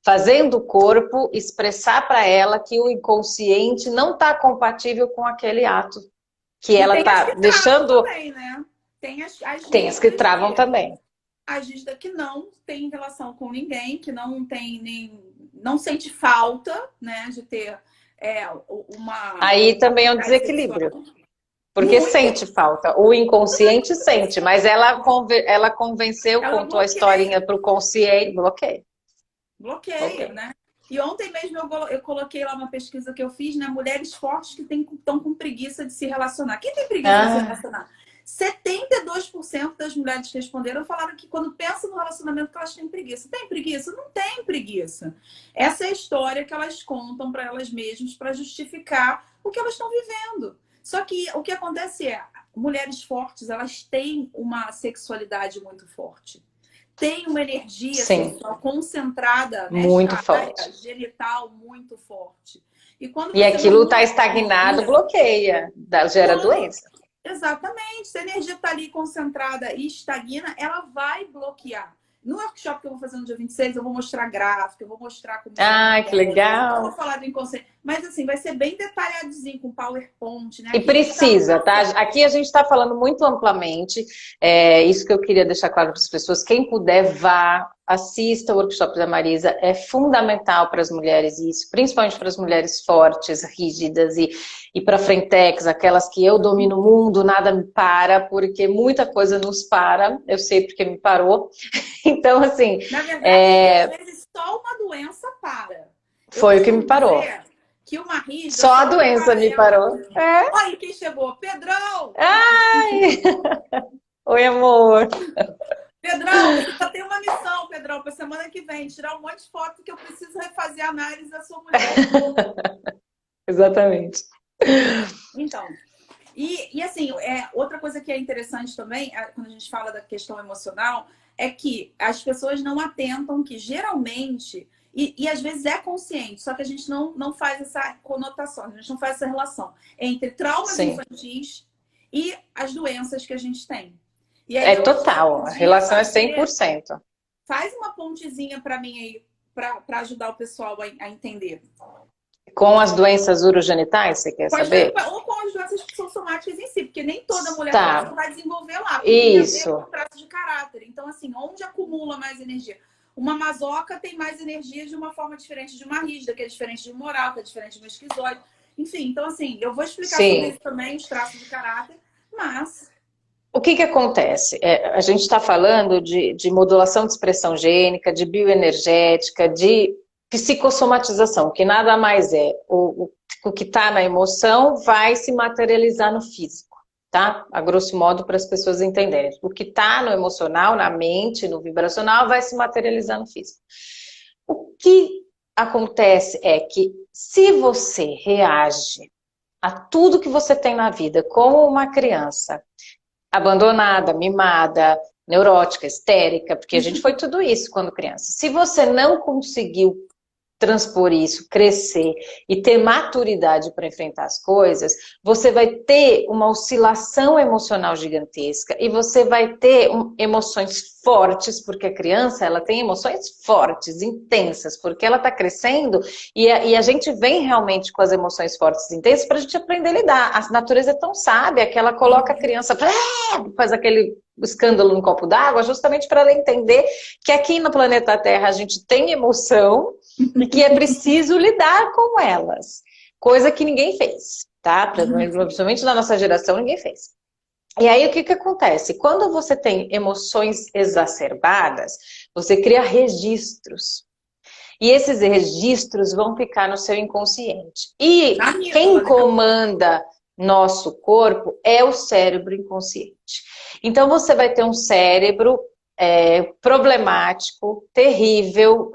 fazendo o corpo expressar para ela que o inconsciente não está compatível com aquele ato que
E
ela
tem as
tá
que travam
deixando.
também, né? Tem as
Tem as que
rígidas
travam
que
também.
a rígida que não tem relação com ninguém, que não tem nem. Não sente falta, né, de ter
Aí
uma
também é um
atividade sexual.
desequilíbrio. Porque
Muito.
sente falta. O inconsciente sente, mas ela convenceu,
Ela
contou a historinha
bloqueia.
para o consciente. Bloqueio.
Bloqueia,
Bloqueio.
né? E ontem mesmo eu coloquei lá uma pesquisa que eu fiz, né? Mulheres fortes que estão com preguiça de se relacionar. Quem tem preguiça de se
Ah,
relacionar? 72% das mulheres que responderam falaram que quando pensam no relacionamento que elas têm preguiça. Tem preguiça? Não tem preguiça. Essa é a história que elas contam para elas mesmas para justificar o que elas estão vivendo. Só que o que acontece é, mulheres fortes, elas têm uma sexualidade muito forte. tem uma energia
Sim,
sexual concentrada,
muito
nesta
forte.
área genital muito forte. E quando
E
você
aquilo
manipula
está
a
estagnado,
energia,
bloqueia, gera
quando
doença.
exatamente, se a energia está ali concentrada e estagna, ela vai bloquear. No workshop que eu vou fazer no dia 26, eu vou mostrar gráfico, eu vou mostrar como isso
Ah, que
acontece, eu vou
legal.
falar do inconsciente, mas assim, vai ser bem detalhadinho, com PowerPoint, né?
E
Aqui a gente está
precisa, tá?
passando.
Aqui a gente está falando muito amplamente, isso que eu queria deixar claro para as pessoas. Quem puder, vá, assista o workshop da Marisa, é fundamental para as mulheres isso, principalmente para as mulheres fortes, rígidas e para frentex, aquelas que eu domino o mundo, nada me para, porque muita coisa nos para, eu sei porque me parou. Então, assim,
Na verdade, às
é,
vezes só uma doença para. Eu
foi o que me
costumo
parou.
dizer que uma rígida
Só a
só não
doença
para
me
ela.
parou. É?
Olha quem chegou, Pedrão!
Ai! Oi, amor.
Pedrão, você só tem uma missão, Pedrão, para semana que vem, tirar um monte de foto que eu preciso refazer a análise da sua mulher.
Exatamente.
Então, assim, outra coisa que é interessante também, quando a gente fala da questão emocional, é que as pessoas não atentam que geralmente, e às vezes é consciente, só que a gente não faz essa conotação, a gente não faz essa relação entre traumas
Sim.
infantis e as doenças que a gente tem. E aí
É
eu acho que você
total, a
podia
relação é
fazer,
100%.
faz uma pontezinha para mim aí, para ajudar o pessoal a entender.
Com as doenças urogenitais, você quer saber?
Ou com as doenças psicossomáticas em si, porque nem toda mulher trans
Tá,
vai desenvolver lá, porque tem a ver com
isso.
traço de caráter. Então, assim, onde acumula mais energia? Uma masoca tem mais energia de uma forma diferente de uma rígida, que é diferente de um moral, que é diferente de uma esquizoide. Enfim, então, assim, eu vou explicar sobre
Sim.
isso também, os traços de caráter, mas...
O que que acontece? A gente está falando de modulação de expressão gênica, de bioenergética, de psicossomatização, que nada mais é. O que está na emoção vai se materializar no físico, tá? A grosso modo, para as pessoas entenderem. O que está no emocional, na mente, no vibracional, vai se materializar no físico. O que acontece é que se você reage a tudo que você tem na vida como uma criança abandonada, mimada, neurótica, histérica, porque a gente foi tudo isso quando criança. Se você não conseguiu transpor isso, crescer e ter maturidade para enfrentar as coisas, você vai ter uma oscilação emocional gigantesca e você vai ter emoções fortes, porque a criança ela tem emoções fortes, intensas, porque ela está crescendo e a gente vem realmente com as emoções fortes e intensas para a gente aprender a lidar. A natureza é tão sábia que ela coloca a criança, faz aquele escândalo no copo d'água, justamente para ela entender que aqui no planeta Terra a gente tem emoção e que é preciso lidar com elas. Coisa que ninguém fez, tá? Principalmente na nossa geração, ninguém fez. E aí, o que que acontece? Quando você tem emoções exacerbadas, você cria registros. E esses registros vão ficar no seu inconsciente. E quem comanda nosso corpo é o cérebro inconsciente. Então, você vai ter um cérebro problemático, terrível,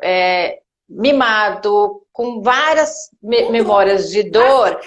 mimado, com várias memórias de dor,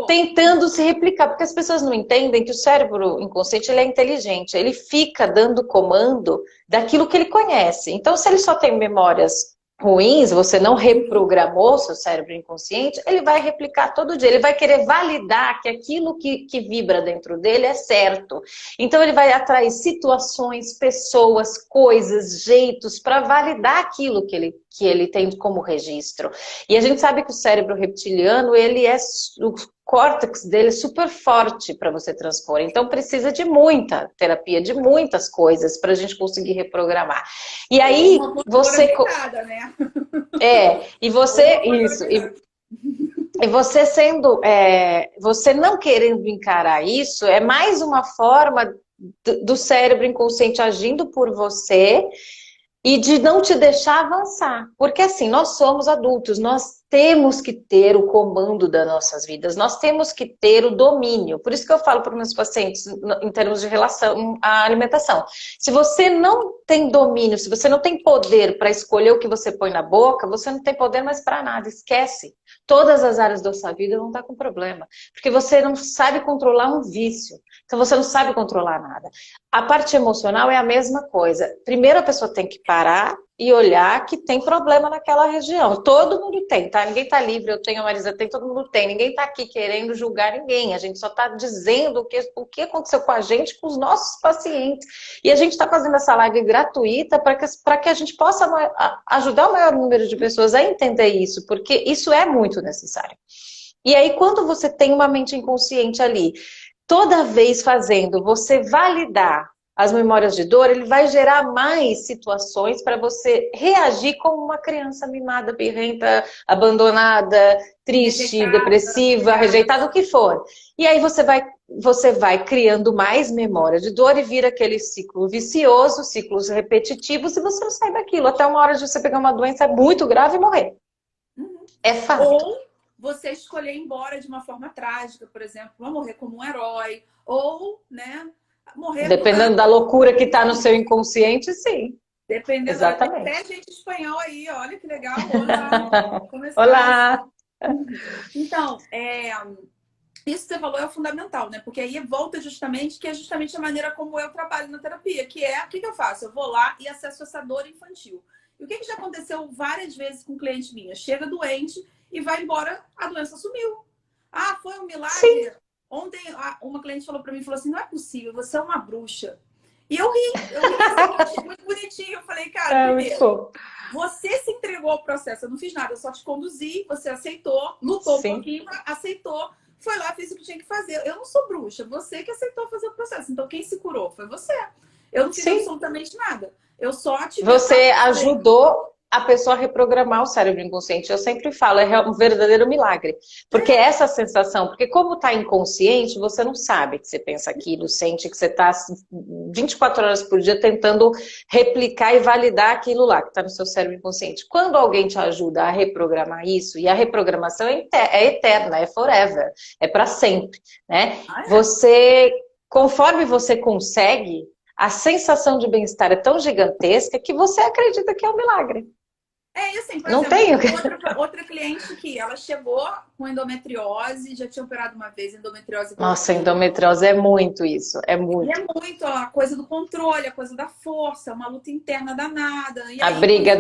tentando se replicar, porque as pessoas não entendem que o cérebro inconsciente ele é inteligente, ele fica dando comando daquilo que ele conhece. Então, se ele só tem memórias ruins, você não reprogramou seu cérebro inconsciente, ele vai replicar todo dia, ele vai querer validar que aquilo que vibra dentro dele é certo. Então ele vai atrair situações, pessoas, coisas, jeitos para validar aquilo que ele tem como registro. E a gente sabe que o cérebro reptiliano, o córtex dele é super forte para você transpor. Então precisa de muita terapia, de muitas coisas para a gente conseguir reprogramar. E aí você...
né?
E você... Isso. E você sendo... você não querendo encarar isso, é mais uma forma do cérebro inconsciente agindo por você e de não te deixar avançar. Porque assim, nós somos adultos, nós temos que ter o comando das nossas vidas, nós temos que ter o domínio. Por isso que eu falo para os meus pacientes, em termos de relação à alimentação. Se você não tem domínio, se você não tem poder para escolher o que você põe na boca, você não tem poder mais para nada, esquece. Todas as áreas da sua vida vão estar com problema, porque você não sabe controlar um vício, então você não sabe controlar nada. A parte emocional é a mesma coisa. Primeiro a pessoa tem que parar e olhar que tem problema naquela região. Todo mundo tem, tá? Ninguém tá livre, eu tenho, a Marisa tem, todo mundo tem. Ninguém tá aqui querendo julgar ninguém. A gente só tá dizendo o que aconteceu com a gente, com os nossos pacientes. E a gente tá fazendo essa live gratuita para que a gente possa ajudar o maior número de pessoas a entender isso, porque isso é muito necessário. E aí, quando você tem uma mente inconsciente ali, toda vez fazendo, você validar as memórias de dor, ele vai gerar mais situações para você reagir como uma criança mimada, birrenta, abandonada, triste, rejeitada, depressiva, rejeitada, o que for. E aí você vai criando mais memória de dor e vira aquele ciclo vicioso, ciclos repetitivos, e você não sai daquilo. Até uma hora de você pegar uma doença muito grave e morrer. É fato.
Ou você escolher ir embora de uma forma trágica, por exemplo, morrer como um herói, ou, né, morrer...
Dependendo da loucura que está no seu inconsciente, sim.
Dependendo,
exatamente.
Até gente espanhol aí, olha que legal. Olá!
Olá!
Então, isso que você falou é fundamental, né? Porque aí volta justamente, que é justamente a maneira como eu trabalho na terapia, que é, o que eu faço? Eu vou lá e acesso essa dor infantil. E o que já aconteceu várias vezes com cliente minha? Chega doente e vai embora, a doença sumiu. Ah, foi um milagre? Sim. Ontem uma cliente falou para mim, falou assim, não é possível, você é uma bruxa. E eu ri assim, muito bonitinho. Eu falei, cara, primeiro, você se entregou ao processo, eu não fiz nada, eu só te conduzi, você aceitou, lutou um pouquinho, aceitou, foi lá, fez o que tinha que fazer. Eu não sou bruxa, você que aceitou fazer o processo. Então quem se curou foi você. Eu não fiz absolutamente nada. Eu só te...
Você ajudou a pessoa a reprogramar o cérebro inconsciente. Eu sempre falo, é um verdadeiro milagre. Porque essa sensação, porque como está inconsciente, você não sabe que você pensa aquilo, sente que você está 24 horas por dia tentando replicar e validar aquilo lá que está no seu cérebro inconsciente. Quando alguém te ajuda a reprogramar isso, e a reprogramação é eterna, é forever, é para sempre, né? Você, conforme você consegue, a sensação de bem-estar é tão gigantesca que você acredita que é um milagre.
E assim, por
não
exemplo, outra cliente que ela chegou com endometriose, já tinha operado uma vez endometriose.
Nossa, endometriose é muito isso, é muito.
E é muito a coisa do controle, a coisa da força, uma luta interna danada. E
a
aí,
briga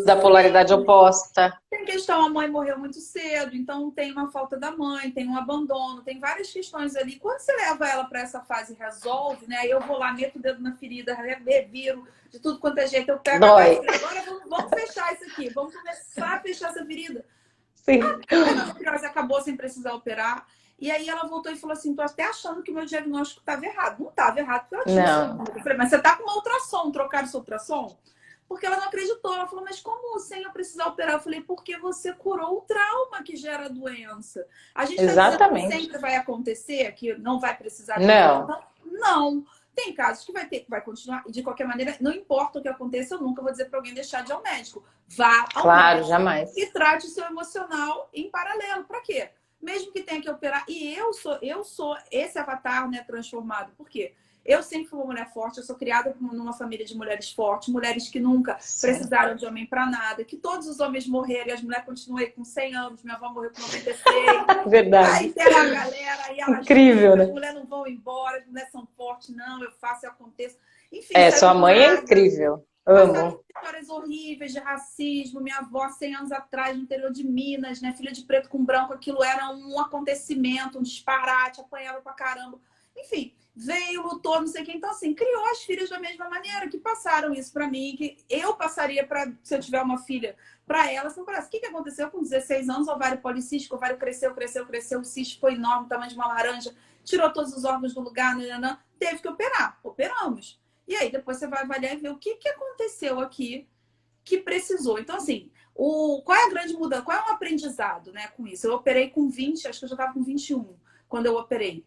da polaridade oposta.
Tem questão, a mãe morreu muito cedo, então tem uma falta da mãe, tem um abandono, tem várias questões ali. Quando você leva ela para essa fase e resolve, né? Eu vou lá, meto o dedo na ferida, reviro de tudo quanto é jeito, eu pego agora vamos fechar isso aqui, vamos começar a fechar essa ferida.
Sim.
A endometriose acabou sem precisar operar. E aí ela voltou e falou assim, tô até achando que o meu diagnóstico estava errado. Não estava errado, porque ela tinha. Eu falei, mas você tá com uma ultrassom, trocaram seu ultrassom? Porque ela não acreditou. Ela falou, mas como sem eu precisar operar? Eu falei, porque você curou o trauma que gera a doença. A gente está dizendo que sempre vai acontecer, que não vai precisar de não. Tem casos que vai continuar, e de qualquer maneira, não importa o que aconteça, eu nunca vou dizer para alguém deixar de ir ao médico. Vá ao médico
jamais.
E trate o seu emocional em paralelo. Para quê? Mesmo que tenha que operar. E eu sou esse avatar, né, transformado. Por quê? Eu sempre fui uma mulher forte, eu sou criada numa família de mulheres fortes, mulheres que nunca precisaram de homem para nada, que todos os homens morreram e as mulheres continuam com 100 anos, minha avó morreu com 96.
Verdade.
Aí tem a galera, aí elas
incrível, né?
As mulheres não vão embora, as mulheres são fortes, não, eu faço e aconteço. Enfim,
sua mãe é incrível. Amo.
Histórias horríveis de racismo, minha avó 100 anos atrás no interior de Minas, né, filha de preto com branco, aquilo era um acontecimento, um disparate, apanhava pra caramba. Enfim, veio, lutou, não sei o que. Então, assim, criou as filhas da mesma maneira, que passaram isso pra mim, que eu passaria se eu tiver uma filha pra ela. Se eu falasse, o que aconteceu com 16 anos? Ovário policístico, o ovário cresceu, o cisto foi enorme, tamanho de uma laranja, tirou todos os órgãos do lugar, teve que operar. Operamos. E aí, depois você vai avaliar e ver o que aconteceu aqui que precisou. Então, assim, qual é a grande mudança? Qual é o aprendizado, né, com isso? Eu operei com 20, acho que eu já estava com 21 quando eu operei.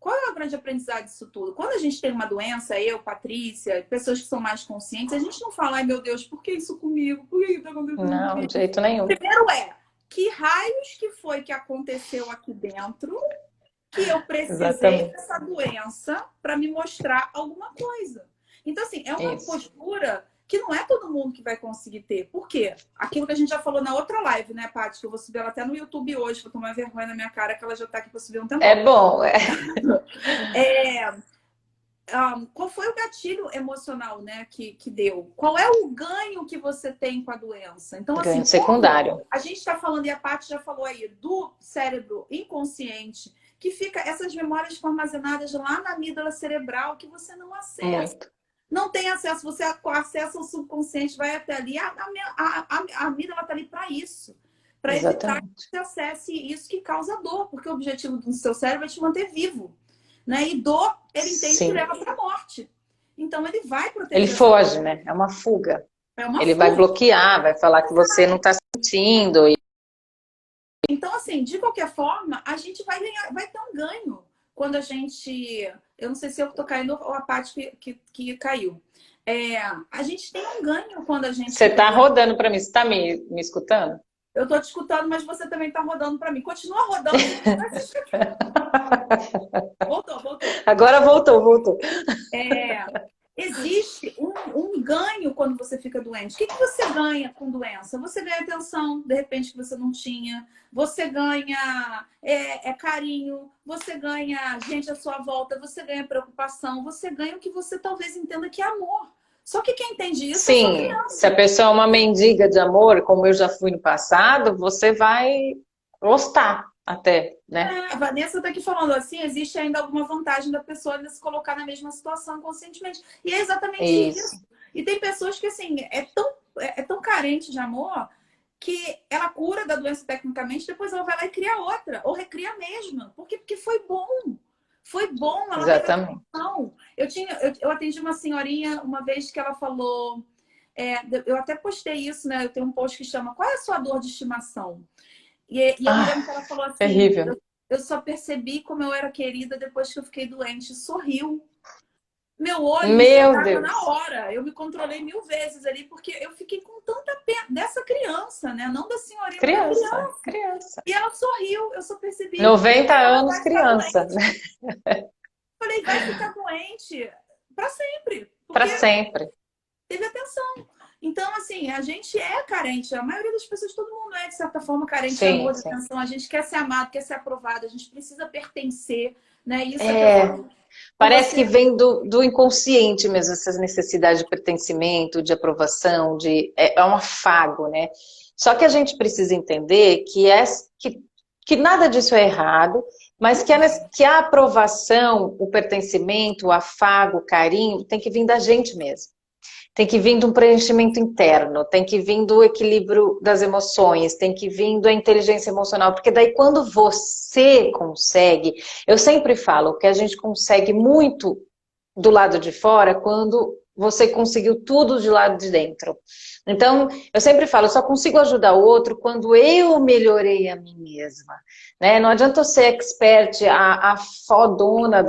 qual é o grande aprendizado disso tudo? Quando a gente tem uma doença, eu, Patrícia, pessoas que são mais conscientes, a gente não fala, ai meu Deus, por que isso comigo? Por que isso tá acontecendo
Não,
comigo?
de jeito nenhum.
Primeiro que raios que foi que aconteceu aqui dentro que eu precisei
Exatamente.
dessa doença para me mostrar alguma coisa. Então, assim, é uma postura que não é todo mundo que vai conseguir ter. Por quê? Aquilo que a gente já falou na outra live, né, Paty? Que eu vou subir ela até no YouTube hoje, vou tomar vergonha na minha cara, que ela já tá aqui para subir um tempo.
É bom.
Qual foi o gatilho emocional, né, que deu? Qual é o ganho que você tem com a doença? Então,
Ganho
assim,
secundário.
a gente está falando, e a Paty já falou aí, do cérebro inconsciente, que fica essas memórias ficam armazenadas lá na amígdala cerebral que você não acessa.
Muito.
Não tem acesso, você acessa o subconsciente, vai até ali. A amígdala está ali para isso. Para evitar que você acesse isso que causa dor, porque o objetivo do seu cérebro é te manter vivo. Né? E dor, ele entende que leva para a morte. Então, ele vai proteger.
Ele foge, né? É uma fuga.
Ele
vai bloquear, vai falar que você não está sentindo.
Então, assim, de qualquer forma, a gente vai ter um ganho quando a gente... Eu não sei se eu estou caindo ou a parte que caiu. A gente tem um ganho quando a gente...
Você está rodando para mim, você está me escutando?
Eu estou te escutando, mas você também está rodando para mim. Continua rodando. Voltou.
Agora voltou.
Existe um ganho quando você fica doente. O que você ganha com doença? Você ganha atenção, de repente, que você não tinha. Você ganha carinho. Você ganha gente à sua volta. Você ganha preocupação. Você ganha o que você talvez entenda que é amor. Só que quem entende isso
Sim,
é só
se a pessoa é uma mendiga de amor, como eu já fui no passado, você vai gostar até, né?
A Vanessa está aqui falando assim, existe ainda alguma vantagem da pessoa ainda se colocar na mesma situação conscientemente. E é exatamente isso. E tem pessoas que, assim, é tão carente de amor que ela cura da doença tecnicamente, depois ela vai lá e cria outra, ou recria a mesma. Porque foi bom. Foi bom, ela
Exatamente.
Eu atendi uma senhorinha uma vez que ela falou... eu até postei isso, né? Eu tenho um post que chama Qual é a sua dor de estimação? E eu me lembro que ela falou assim...
Terrível.
Eu só percebi como eu era querida depois que eu fiquei doente. Sorriu. Meu olho estava na hora. Eu me controlei 1000 vezes ali, porque eu fiquei com tanta pena dessa criança, né? Não da senhorinha,
criança.
E ela sorriu, eu só percebi.
90 anos, criança.
Falei, vai ficar doente para sempre.
Para sempre.
Teve atenção. Então, assim, a gente é carente. A maioria das pessoas, todo mundo é, de certa forma, carente de amor, de atenção. A gente quer ser amado, quer ser aprovado. A gente precisa pertencer, né? Isso
parece que vem do inconsciente mesmo, essas necessidades de pertencimento, de aprovação, é um afago, né? Só que a gente precisa entender que nada disso é errado, mas que a aprovação, o pertencimento, o afago, o carinho, tem que vir da gente mesmo. Tem que vir de um preenchimento interno, tem que vir do equilíbrio das emoções, tem que vir da inteligência emocional, porque daí quando você consegue, eu sempre falo que a gente consegue muito do lado de fora quando você conseguiu tudo de lado de dentro. Então, eu sempre falo, eu só consigo ajudar o outro quando eu melhorei a mim mesma. Né? Não adianta eu ser expert, a fodona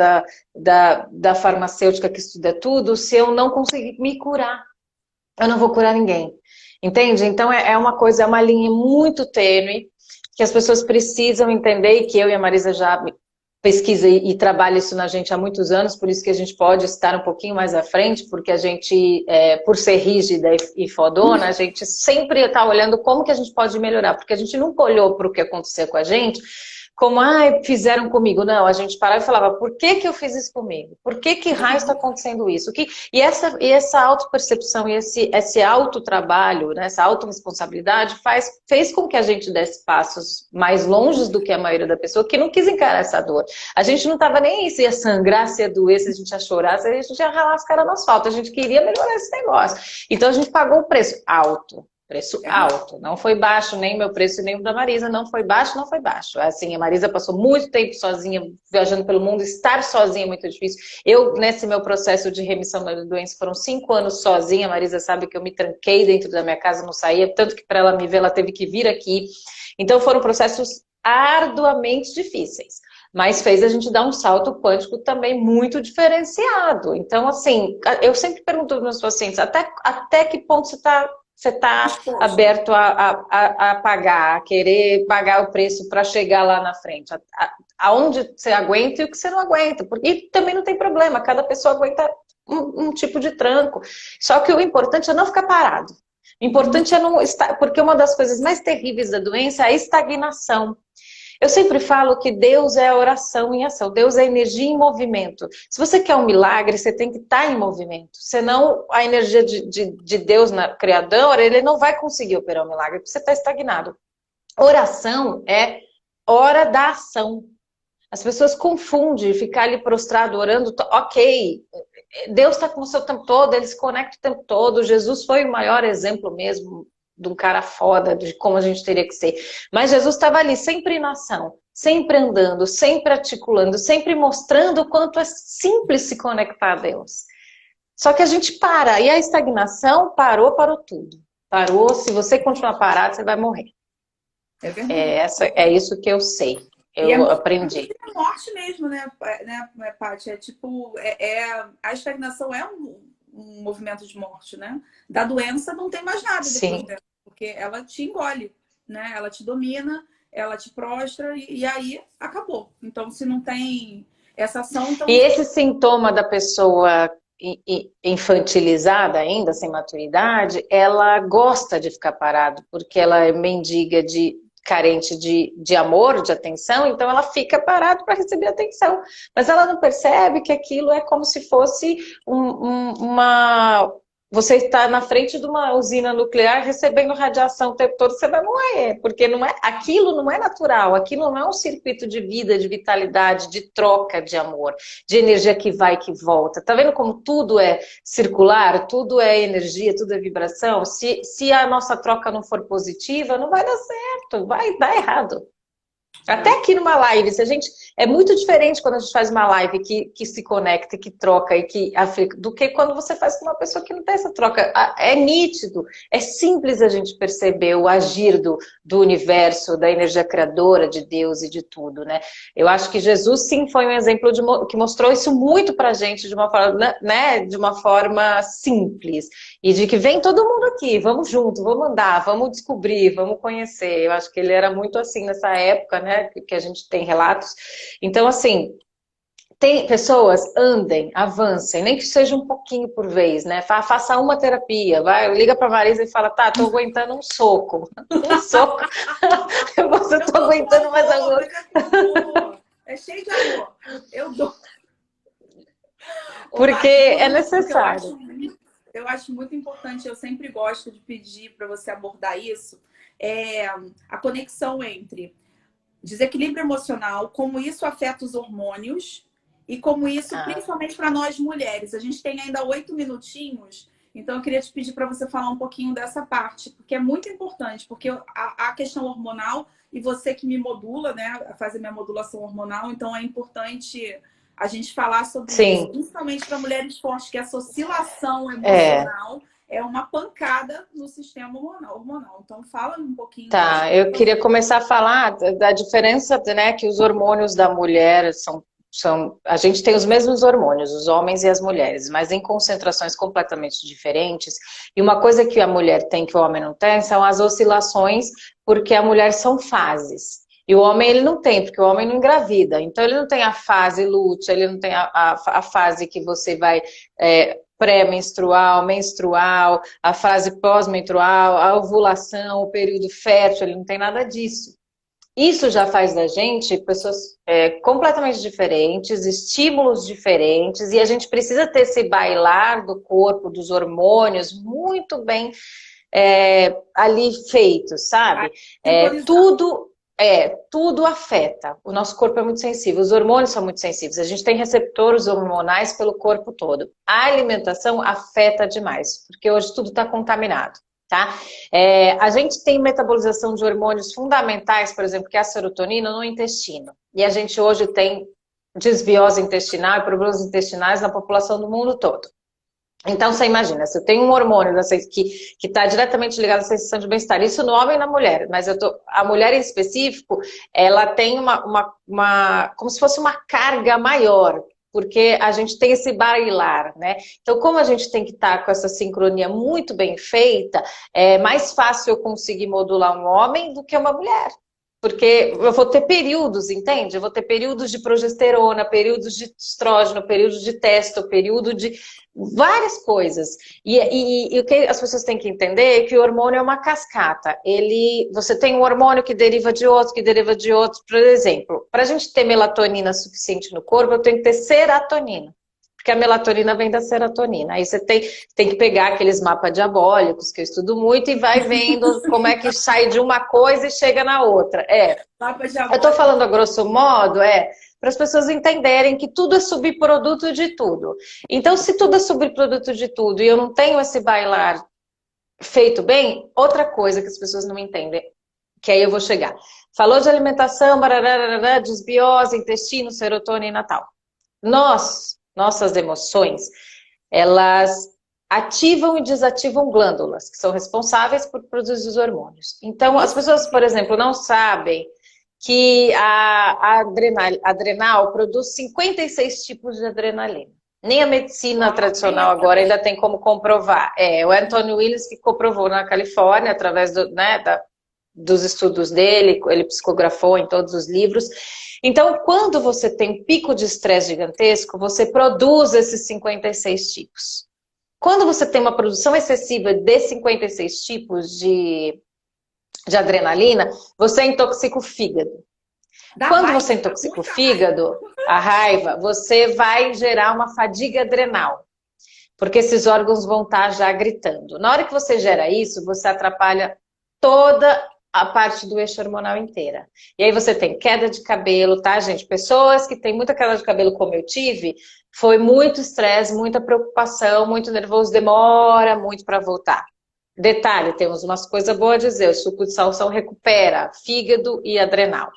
da farmacêutica que estuda tudo, se eu não conseguir me curar. Eu não vou curar ninguém. Entende? Então, é uma linha muito tênue, que as pessoas precisam entender, e que eu e a Marisa já pesquisa e trabalha isso na gente há muitos anos, por isso que a gente pode estar um pouquinho mais à frente, porque a gente, por ser rígida e fodona, a gente sempre está olhando como que a gente pode melhorar, porque a gente nunca olhou para o que aconteceu com a gente, como, fizeram comigo. Não, a gente parava e falava, por que eu fiz isso comigo? Por que raio está acontecendo isso? E essa autopercepção e esse autotrabalho, né, essa autorresponsabilidade fez com que a gente desse passos mais longe do que a maioria da pessoa que não quis encarar essa dor. A gente não estava nem aí se ia sangrar, se ia doer, se a gente ia chorar, se a gente ia ralar as caras no asfalto. A gente queria melhorar esse negócio. Então a gente pagou um preço alto. Preço alto, não foi baixo, nem meu preço, nem o da Marisa, não foi baixo. Assim, a Marisa passou muito tempo sozinha, viajando pelo mundo, estar sozinha é muito difícil. Eu, nesse meu processo de remissão da doença, foram 5 anos sozinha, a Marisa sabe que eu me tranquei dentro da minha casa, não saía, tanto que para ela me ver, ela teve que vir aqui. Então foram processos arduamente difíceis. mas fez a gente dar um salto quântico também muito diferenciado. Então, assim, eu sempre pergunto aos meus pacientes, até que ponto você tá aberto a pagar, a querer pagar o preço para chegar lá na frente? Aonde você aguenta e o que você não aguenta? Porque também não tem problema, cada pessoa aguenta um tipo de tranco. Só que o importante é não ficar parado. O importante é não estar... Porque uma das coisas mais terríveis da doença é a estagnação. Eu sempre falo que Deus é a oração em ação, Deus é a energia em movimento. Se você quer um milagre, você tem que estar em movimento. Senão, a energia de Deus, Criadora, ele não vai conseguir operar o milagre, porque você está estagnado. Oração é hora da ação. As pessoas confundem ficar ali prostrado, orando, ok, Deus está com você o tempo todo, ele se conecta o tempo todo, Jesus foi o maior exemplo mesmo de um cara foda, de como a gente teria que ser. Mas Jesus estava ali, sempre em ação, sempre andando, sempre articulando, sempre mostrando o quanto é simples se conectar a Deus. Só que a gente para, e a estagnação parou tudo. Parou, se você continuar parado, você vai morrer.
É verdade.
É isso que eu sei. Eu aprendi.
É morte mesmo, né, Paty? É tipo, a estagnação é um movimento de morte, né? Da doença não tem mais nada depois dela, porque ela te engole, né? Ela te domina, ela te prostra e aí acabou. Então, se não tem essa ação... Então...
E esse sintoma da pessoa infantilizada ainda, sem maturidade, ela gosta de ficar parada, porque ela é mendiga carente de amor, de atenção, então ela fica parada para receber atenção. Mas ela não percebe que aquilo é como se fosse uma... Você está na frente de uma usina nuclear recebendo radiação o tempo todo, você vai morrer, porque aquilo não é natural, aquilo não é um circuito de vida, de vitalidade, de troca de amor, de energia que vai e que volta. Tá vendo como tudo é circular, tudo é energia, tudo é vibração? Se a nossa troca não for positiva, não vai dar certo, vai dar errado. Até aqui numa live, é muito diferente quando a gente faz uma live que se conecta, que troca do que quando você faz com uma pessoa que não tem essa troca. É nítido, é simples a gente perceber o agir do universo, da energia criadora, de Deus e de tudo, né? Eu acho que Jesus sim foi um exemplo que mostrou isso muito pra gente de uma forma, né? De uma forma simples. E de que vem todo mundo aqui, vamos junto, vamos andar, vamos descobrir, vamos conhecer. Eu acho que ele era muito assim nessa época, né? Que a gente tem relatos. Então, assim, tem pessoas, andem, avancem, nem que seja um pouquinho por vez, né? Faça uma terapia, liga pra Marisa e fala, tá, tô aguentando um soco. Um soco. Você tô aguentando mais agora.
É cheio de amor. Eu dou.
Porque é necessário.
Eu acho muito importante, eu sempre gosto de pedir para você abordar isso, a conexão entre desequilíbrio emocional, como isso afeta os hormônios e como isso, principalmente para nós mulheres. A gente tem ainda 8 minutinhos, então eu queria te pedir para você falar um pouquinho dessa parte, porque é muito importante, porque a questão hormonal, e você que me modula, né, faz a minha modulação hormonal, então é importante a gente falar sobre isso, principalmente para mulheres fortes, que essa oscilação emocional é uma pancada no sistema hormonal. Então, fala um pouquinho.
Tá, eu queria começar a falar da diferença, né, que os hormônios da mulher a gente tem os mesmos hormônios, os homens e as mulheres, mas em concentrações completamente diferentes. E uma coisa que a mulher tem que o homem não tem são as oscilações, porque a mulher são fases. E o homem, ele não tem, porque o homem não engravida. Então, ele não tem a fase lútea, ele não tem a fase que você vai pré-menstrual, menstrual, a fase pós-menstrual, a ovulação, o período fértil, ele não tem nada disso. Isso já faz da gente pessoas completamente diferentes, estímulos diferentes, e a gente precisa ter esse bailar do corpo, dos hormônios, muito bem ali feito, sabe? Tudo afeta. O nosso corpo é muito sensível, os hormônios são muito sensíveis. A gente tem receptores hormonais pelo corpo todo. A alimentação afeta demais, porque hoje tudo está contaminado, tá? A gente tem metabolização de hormônios fundamentais, por exemplo, que é a serotonina no intestino. E a gente hoje tem desbiose intestinal e problemas intestinais na população do mundo todo. Então, você imagina, se eu tenho um hormônio que está diretamente ligado à sensação de bem-estar, isso no homem e na mulher, mas a mulher em específico, ela tem como se fosse uma carga maior, porque a gente tem esse bailar, né? Então, como a gente tem que estar com essa sincronia muito bem feita, é mais fácil eu conseguir modular um homem do que uma mulher. Porque eu vou ter períodos, entende? Eu vou ter períodos de progesterona, períodos de estrógeno, períodos de testo, período de várias coisas. E o que as pessoas têm que entender é que o hormônio é uma cascata. Você tem um hormônio que deriva de outro, que deriva de outro. Por exemplo, para a gente ter melatonina suficiente no corpo, eu tenho que ter serotonina. Porque a melatonina vem da serotonina. Aí você tem que pegar aqueles mapas diabólicos, que eu estudo muito, e vai vendo como é que sai de uma coisa e chega na outra. Eu estou falando a grosso modo, para as pessoas entenderem que tudo é subproduto de tudo. Então, se tudo é subproduto de tudo e eu não tenho esse bailar feito bem, outra coisa que as pessoas não entendem, que aí eu vou chegar. Falou de alimentação, barararara, desbiose, intestino, serotonina e tal. Nossas emoções, elas ativam e desativam glândulas, que são responsáveis por produzir os hormônios. Então, as pessoas, por exemplo, não sabem que a adrenal produz 56 tipos de adrenalina. Nem a medicina tradicional agora ainda tem como comprovar. O Anthony Willis que comprovou na Califórnia, através dos estudos dele, ele psicografou em todos os livros. Então, quando você tem um pico de estresse gigantesco, você produz esses 56 tipos. Quando você tem uma produção excessiva de 56 tipos de adrenalina, você intoxica o fígado. Quando você intoxica o fígado, a raiva, você vai gerar uma fadiga adrenal. Porque esses órgãos vão estar já gritando. Na hora que você gera isso, você atrapalha toda a parte do eixo hormonal inteira. E aí você tem queda de cabelo, tá, gente? Pessoas que têm muita queda de cabelo, como eu tive, foi muito estresse, muita preocupação, muito nervoso, demora muito para voltar. Detalhe, temos umas coisas boas a dizer, o suco de salsão recupera fígado e adrenal.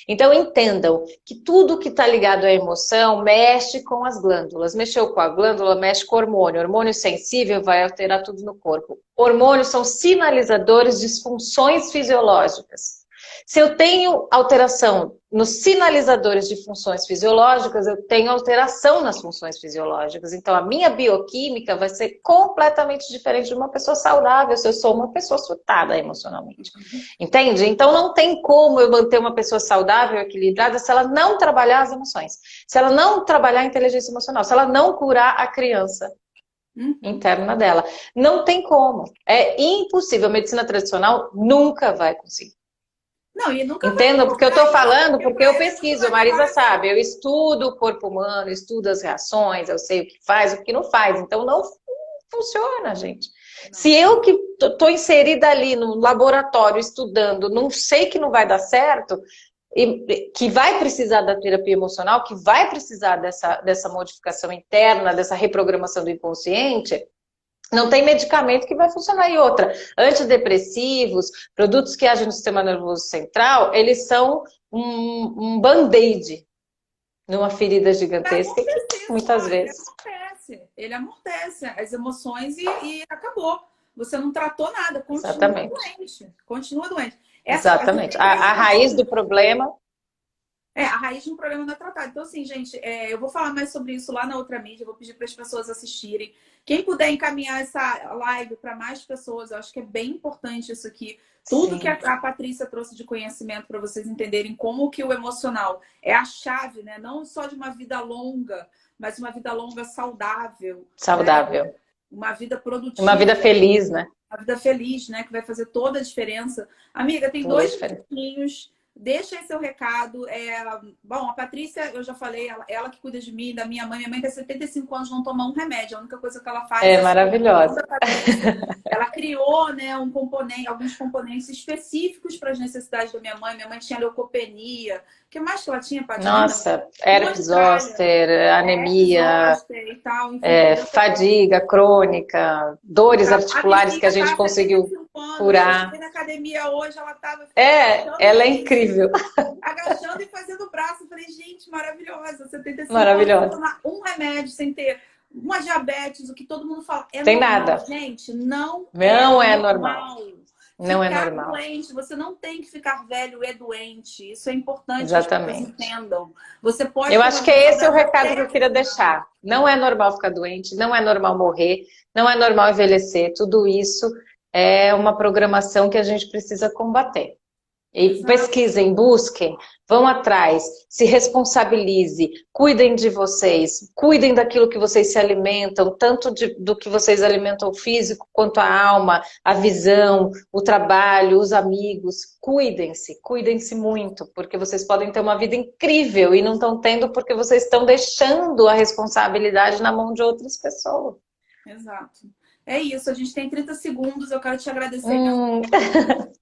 Então entendam que tudo que está ligado à emoção mexe com as glândulas. Mexeu com a glândula, mexe com o hormônio. Hormônio sensível vai alterar tudo no corpo. Hormônios são sinalizadores de funções fisiológicas. Se eu tenho alteração nos sinalizadores de funções fisiológicas, eu tenho alteração nas funções fisiológicas. Então, a minha bioquímica vai ser completamente diferente de uma pessoa saudável se eu sou uma pessoa surtada emocionalmente. Entende? Então, não tem como eu manter uma pessoa saudável, equilibrada, se ela não trabalhar as emoções. Se ela não trabalhar a inteligência emocional. Se ela não curar a criança interna dela. Não tem como. É impossível. A medicina tradicional nunca vai conseguir.
Não, e nunca
entendo, porque eu estou falando, porque eu pesquiso, a Marisa sabe, eu estudo o corpo humano, estudo as reações, eu sei o que faz, o que não faz, então não funciona, gente. Não. Se eu que estou inserida ali no laboratório estudando, não sei que não vai dar certo, que vai precisar da terapia emocional, que vai precisar dessa modificação interna, dessa reprogramação do inconsciente, não tem medicamento que vai funcionar. E outra, antidepressivos, produtos que agem no sistema nervoso central, eles são um band-aid numa ferida gigantesca que muitas vezes...
Ele amortece as emoções e acabou. Você não tratou nada, continua doente. Continua doente.
Exatamente. A raiz do problema...
a raiz de um problema não é tratada. Então, assim, gente, eu vou falar mais sobre isso lá na outra mídia, vou pedir para as pessoas assistirem. Quem puder encaminhar essa live para mais pessoas, eu acho que é bem importante isso aqui. Tudo que a Patrícia trouxe de conhecimento para vocês entenderem como que o emocional é a chave, né? Não só de uma vida longa, mas uma vida longa saudável.
Saudável.
Né? Uma vida produtiva.
Uma vida feliz, né?
Uma vida feliz, né? Que vai fazer toda a diferença. Amiga, tem 2 minutinhos. Deixa aí seu recado. Bom, a Patrícia, eu já falei, ela que cuida de mim, da minha mãe. Minha mãe tem 75 anos, não toma um remédio. A única coisa que ela faz
é maravilhosa.
Ela criou, né, alguns componentes específicos para as necessidades da minha mãe. Minha mãe tinha leucopenia. O que mais que ela tinha, Patrícia?
Nossa, herpes zoster, anemia,
e tal, enfim,
fadiga crônica, dores articulares que a gente conseguiu curar.
Eu na academia hoje, ela estava...
ela é incrível.
Agachando e fazendo o braço. Eu falei, gente, maravilhosa. 75
maravilhosa.
anos, tomar um remédio sem ter uma diabetes, o que todo mundo fala. É
Tem
normal,
nada.
gente, não
é
normal.
Não é
Ficar
normal.
doente, você não tem que ficar velho e doente. Isso é importante que as pessoas
Exatamente.
entendam. Você pode
Eu
ter
acho
uma
que
vida
esse é o
saudável
recado que
até
eu queria deixar. Não é normal ficar doente, não é normal morrer, não é normal envelhecer. Tudo isso é uma programação que a gente precisa combater. E
Exato.
pesquisem, busquem, vão atrás, se responsabilize, cuidem de vocês, cuidem daquilo que vocês se alimentam, tanto do que vocês alimentam o físico, quanto a alma, a visão, o trabalho, os amigos. Cuidem-se muito, porque vocês podem ter uma vida incrível e não estão tendo porque vocês estão deixando a responsabilidade na mão de outras pessoas.
Exato. É isso, a gente tem 30 segundos. Eu quero te agradecer,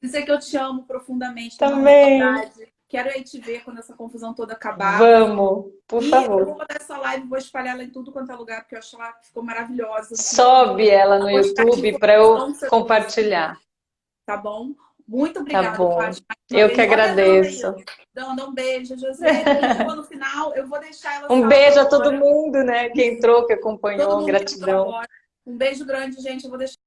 dizer que eu te amo profundamente, tenho uma
Também.
saudade. Quero aí te ver quando essa confusão toda acabar.
Vamos, por
E eu
favor.
vou botar essa live, vou espalhar ela em tudo quanto é lugar, porque eu acho ela que ficou maravilhosa.
Sobe ela no
Vou buscar aqui
YouTube para eu
informação que você trouxe,
compartilhar.
tá bom? Muito
Tá
obrigada,
bom.
Paty, mais uma
Eu que
vez. Olha a Danda aí.
agradeço.
Danda, um beijo, José. Quem chegou no final, eu vou deixar ela
Um
salva
beijo a todo
agora.
mundo, né? Que entrou, que
Todo
acompanhou.
mundo que entrou
Gratidão.
agora. Um beijo grande, gente. Eu vou deixar